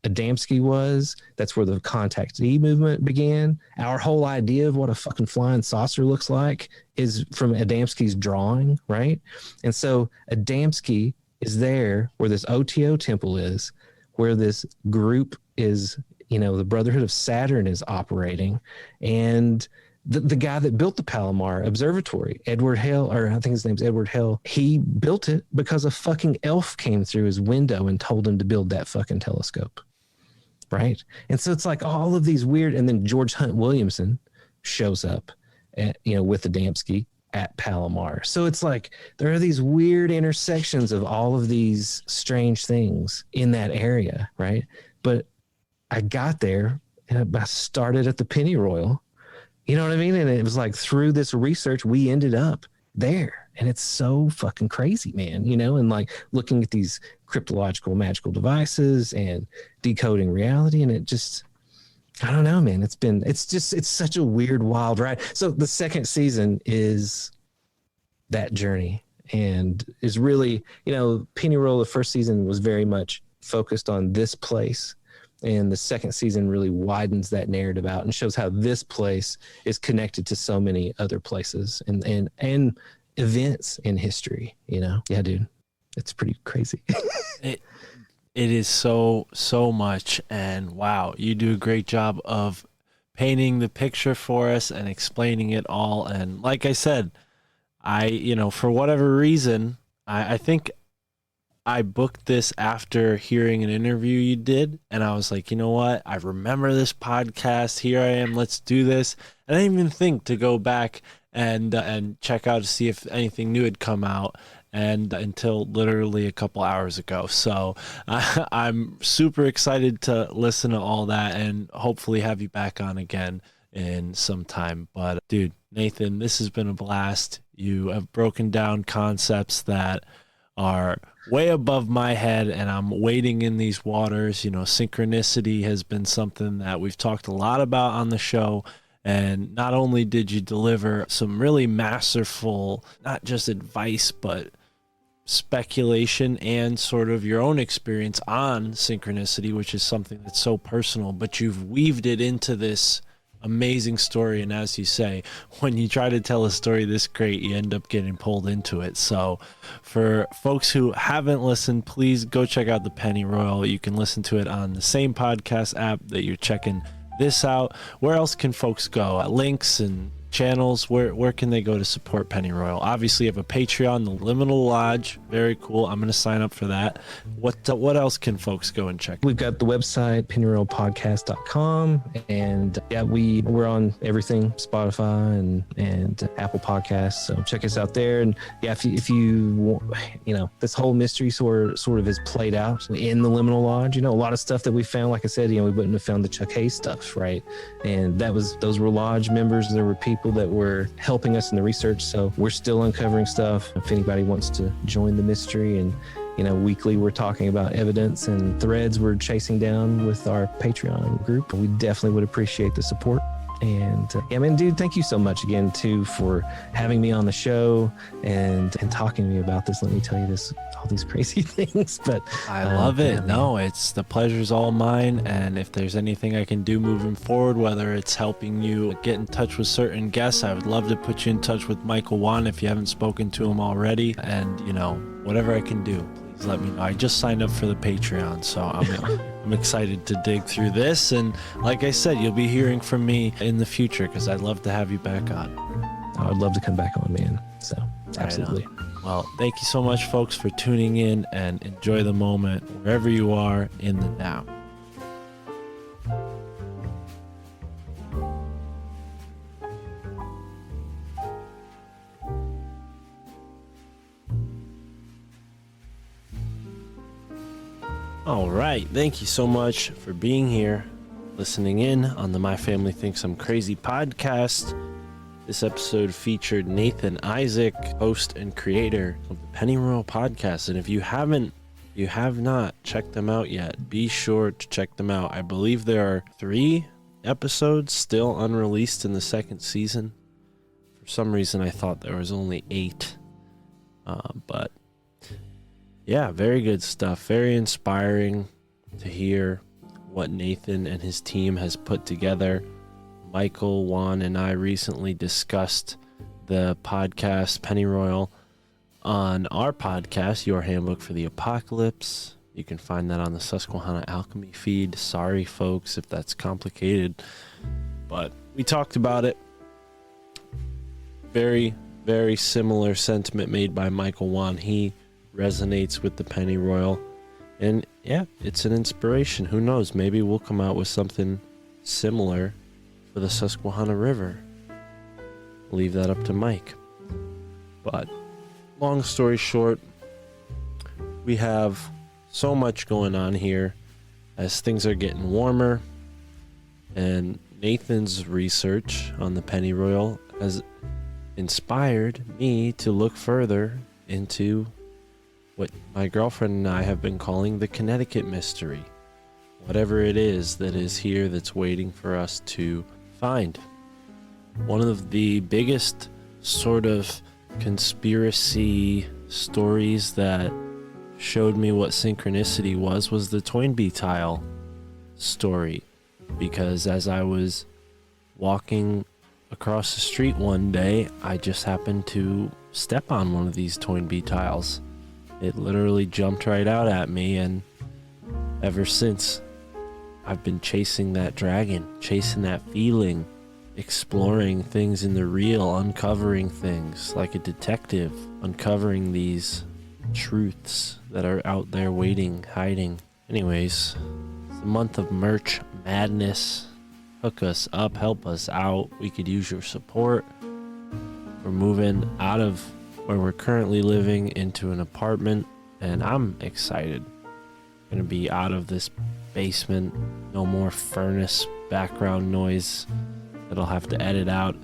Adamski was. That's where the contactee movement began. Our whole idea of what a fucking flying saucer looks like is from Adamski's drawing, right? And so Adamski is there where this OTO temple is, where this group is, the Brotherhood of Saturn is operating, and the guy that built the Palomar Observatory, Edward Hale, or I think his name's Edward Hale, he built it because a fucking elf came through his window and told him to build that fucking telescope. Right. And so it's like all of these weird, and then George Hunt Williamson shows up at, with Adamski at Palomar. So it's like there are these weird intersections of all of these strange things in that area. Right. But I got there and I started at the Pennyroyal, you know what I mean? And it was like through this research, we ended up there. And it's so fucking crazy, man, and like looking at these cryptological magical devices and decoding reality. And it just, I don't know, man, it's such a weird, wild ride. So the second season is that journey and is really, Pennyroyal, the first season was very much focused on this place. And the second season really widens that narrative out and shows how this place is connected to so many other places and events in history, you know? Yeah, dude, it's pretty crazy. It is so much, and wow, you do a great job of painting the picture for us and explaining it all. And like I said, for whatever reason, I think I booked this after hearing an interview you did, and I was like, you know what? I remember this podcast. Here I am. Let's do this. And I didn't even think to go back and check out to see if anything new had come out, and until literally a couple hours ago. So I'm super excited to listen to all that and hopefully have you back on again in some time. But dude, Nathan, this has been a blast. You have broken down concepts that are way above my head, and I'm wading in these waters. You know, synchronicity has been something that we've talked a lot about on the show. And not only did you deliver some really masterful, not just advice, but speculation and sort of your own experience on synchronicity, which is something that's so personal, but you've weaved it into this amazing story. And as you say, when you try to tell a story this great, you end up getting pulled into it. So for folks who haven't listened, please go check out the Pennyroyal. You can listen to it on the same podcast app that you're checking this out. Where else can folks go? Links and channels, where can they go to support Pennyroyal? Obviously, you have a Patreon, the Liminal Lodge, very cool. I'm going to sign up for that. What else can folks go and check? We've got the website pennyroyalpodcast.com, and yeah, we're on everything, Spotify and Apple Podcasts, so check us out there. And yeah, if you this whole mystery sort of is played out in the Liminal Lodge. A lot of stuff that we found, like I said, we wouldn't have found the Chuck Haze stuff, right? And those were lodge members. There were people that were helping us in the research, so we're still uncovering stuff. If anybody wants to join the mystery, and weekly we're talking about evidence and threads we're chasing down with our Patreon group, we definitely would appreciate the support. And yeah, man, dude, thank you so much again too for having me on the show and talking to me about this. Let me tell you all these crazy things. But I love it. Yeah, no, it's the pleasure's all mine. And if there's anything I can do moving forward, whether it's helping you get in touch with certain guests, I would love to put you in touch with Michael Wan if you haven't spoken to him already. And whatever I can do, please let me know. I just signed up for the Patreon, so I'm excited to dig through this. And like I said, you'll be hearing from me in the future, because I'd love to have you back on. I would love to come back on, man. So absolutely. Right. Well, thank you so much, folks, for tuning in, and enjoy the moment wherever you are in the now. All right. Thank you so much for being here, listening in on the My Family Thinks I'm Crazy podcast. This episode featured Nathan Isaac, host and creator of the Pennyroyal podcast. And if you have not checked them out yet, be sure to check them out. I believe there are 3 episodes still unreleased in the second season. For some reason, I thought there was only 8. But yeah, very good stuff. Very inspiring to hear what Nathan and his team has put together. Michael, Juan, and I recently discussed the podcast Pennyroyal on our podcast, Your Handbook for the Apocalypse. You can find that on the Susquehanna Alchemy feed. Sorry, folks, if that's complicated, but we talked about it. Very, very similar sentiment made by Michael Wan. He resonates with the Pennyroyal, and yeah, it's an inspiration. Who knows, maybe we'll come out with something similar for the Susquehanna River. Leave that up to Mike. But long story short, we have so much going on here as things are getting warmer, and Nathan's research on the Pennyroyal has inspired me to look further into what my girlfriend and I have been calling the Connecticut mystery. Whatever it is that is here that's waiting for us to find. One of the biggest sort of conspiracy stories that showed me what synchronicity was the Toynbee tile. story, because as I was walking across the street one day, I just happened to step on one of these Toynbee tiles. It literally jumped right out at me, and ever since, I've been chasing that dragon, chasing that feeling, exploring things in the real, uncovering things like a detective, uncovering these truths that are out there waiting, hiding. Anyways, it's the month of merch madness. Hook us up, help us out. We could use your support. We're moving out of where we're currently living into an apartment, and I'm excited. Gonna be out of this basement. No more furnace background noise that I'll have to edit out.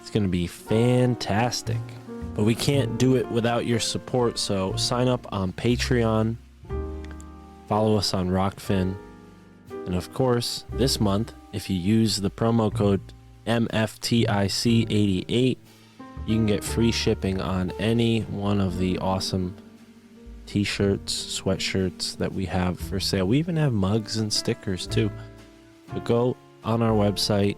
It's gonna be fantastic. But we can't do it without your support, so sign up on Patreon, follow us on Rockfin, and of course, this month, if you use the promo code MFTIC88, you can get free shipping on any one of the awesome t-shirts, sweatshirts that we have for sale. We even have mugs and stickers too. But go on our website,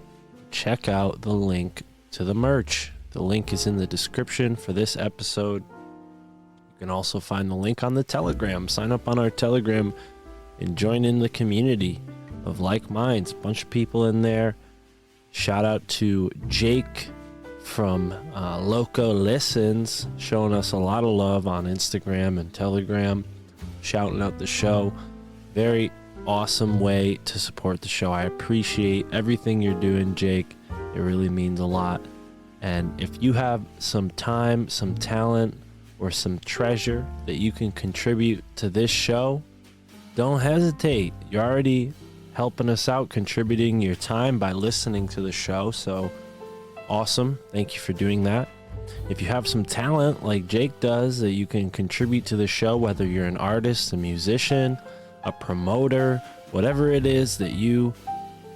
check out the link to the merch. The link is in the description for this episode. You can also find the link on the Telegram. Sign up on our Telegram and join in the community of like minds. Bunch of people in there. Shout out to Jake from Loco Listens, showing us a lot of love on Instagram and Telegram, shouting out the show. Very awesome way to support the show. I appreciate everything you're doing, Jake. It really means a lot. And if you have some time, some talent, or some treasure that you can contribute to this show, don't hesitate. You're already helping us out, contributing your time by listening to the show. So awesome. Thank you for doing that. If you have some talent like Jake does that you can contribute to the show, whether you're an artist, a musician, a promoter, whatever it is that you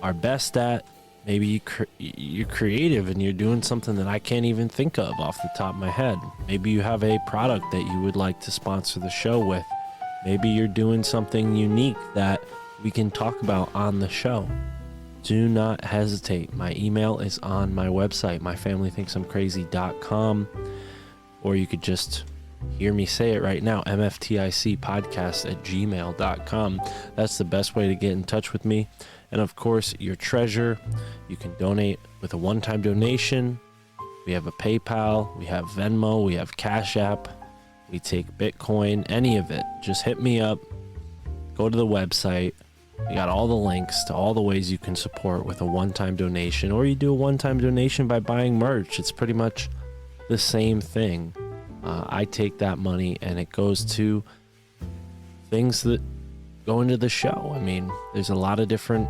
are best at, maybe you're creative and you're doing something that I can't even think of off the top of my head. Maybe you have a product that you would like to sponsor the show with. Maybe you're doing something unique that we can talk about on the show. Do not hesitate. My email is on my website, myfamilythinksimcrazy.com, or you could just hear me say it right now, mfticpodcast@gmail.com. That's the best way to get in touch with me. And of course, your treasure, you can donate with a one-time donation. We have a PayPal, we have Venmo, we have Cash App, we take Bitcoin, any of it. Just hit me up, go to the website. We got all the links to all the ways you can support with a one-time donation, or you do a one-time donation by buying merch. It's pretty much the same thing. I take that money and it goes to things that go into the show. I mean, there's a lot of different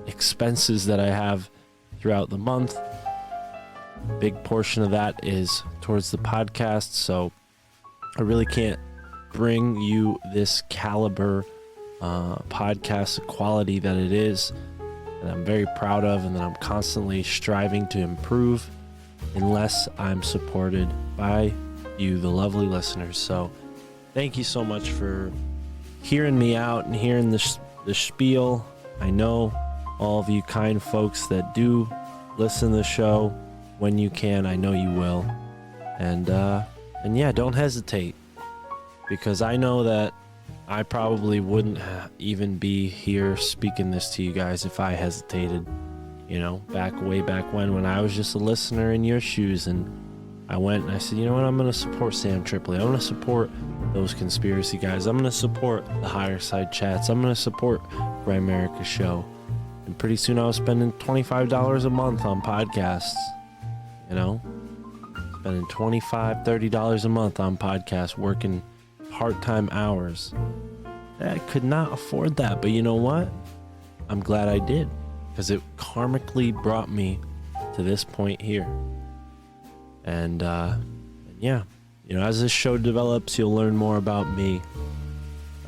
expenses that I have throughout the month. A big portion of that is towards the podcast, so I really can't bring you this caliber podcast quality that it is, and I'm very proud of, and that I'm constantly striving to improve, unless I'm supported by you, the lovely listeners. So thank you so much for hearing me out and hearing the spiel. I know all of you kind folks that do listen to the show when you can. I know you will. And yeah, don't hesitate, because I know that I probably wouldn't even be here speaking this to you guys if I hesitated, you know, way back when I was just a listener in your shoes, and I went and I said, you know what, I'm going to support Sam Tripoli. I'm going to support those conspiracy guys. I'm going to support the Higher Side Chats. I'm going to support Grimerica's show. And pretty soon I was spending $25 a month on podcasts, you know, spending $25, $30 a month on podcasts, working part-time hours. I could not afford that, but you know what? I'm glad I did, because it karmically brought me to this point here. And yeah, you know, as this show develops, you'll learn more about me.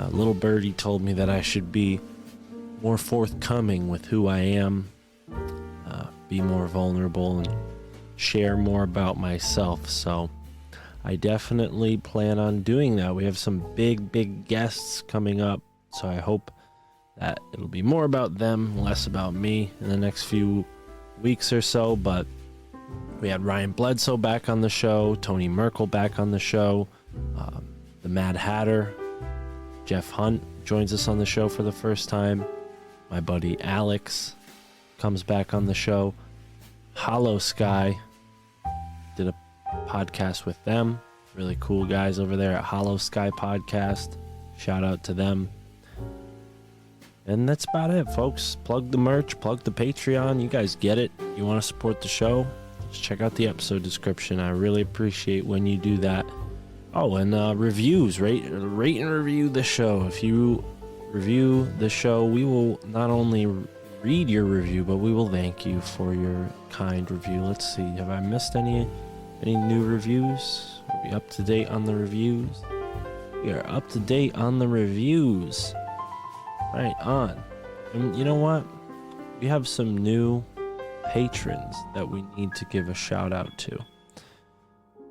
Little Birdie told me that I should be more forthcoming with who I am, be more vulnerable, and share more about myself. So I definitely plan on doing that. We have some big guests coming up, so I hope that it'll be more about them, less about me in the next few weeks or so. But we had Ryan Bledsoe back on the show, Tony Merkel back on the show, the Mad Hatter, Jeff Hunt joins us on the show for the first time. My buddy Alex comes back on the show. Hollow Sky, did a podcast with them. Really cool guys over there at Hollow Sky Podcast. Shout out to them. And that's about it, folks. Plug the merch, plug the Patreon. You guys get it. You want to support the show? Just check out the episode description. I really appreciate when you do that. Oh, and reviews. Rate and review the show. If you review the show, we will not only read your review, but we will thank you for your kind review. Let's see. Have I missed any new reviews? Are we up to date on the reviews? We are up to date on the reviews. Right on. And you know what? We have some new patrons that we need to give a shout out to.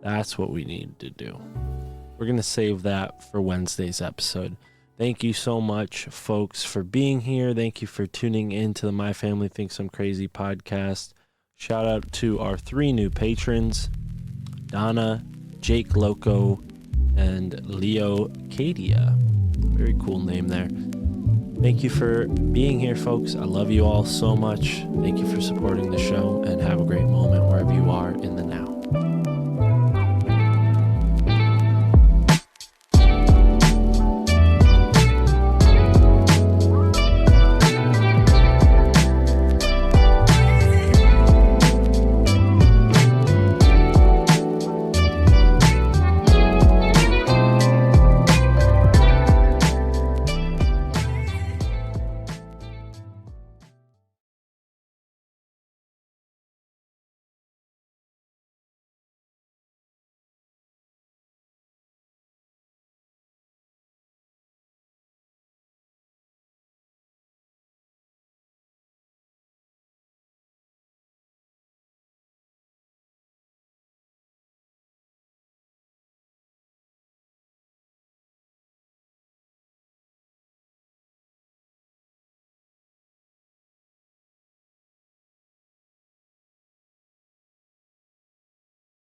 That's what we need to do. We're going to save that for Wednesday's episode. Thank you so much, folks, for being here. Thank you for tuning in to the My Family Thinks I'm Crazy podcast. Shout out to our 3 new patrons, Donna, Jake Loco, and Leo Cadia. Very cool name there. Thank you for being here, folks. I love you all so much. Thank you for supporting the show, and have a great moment wherever you are in the now.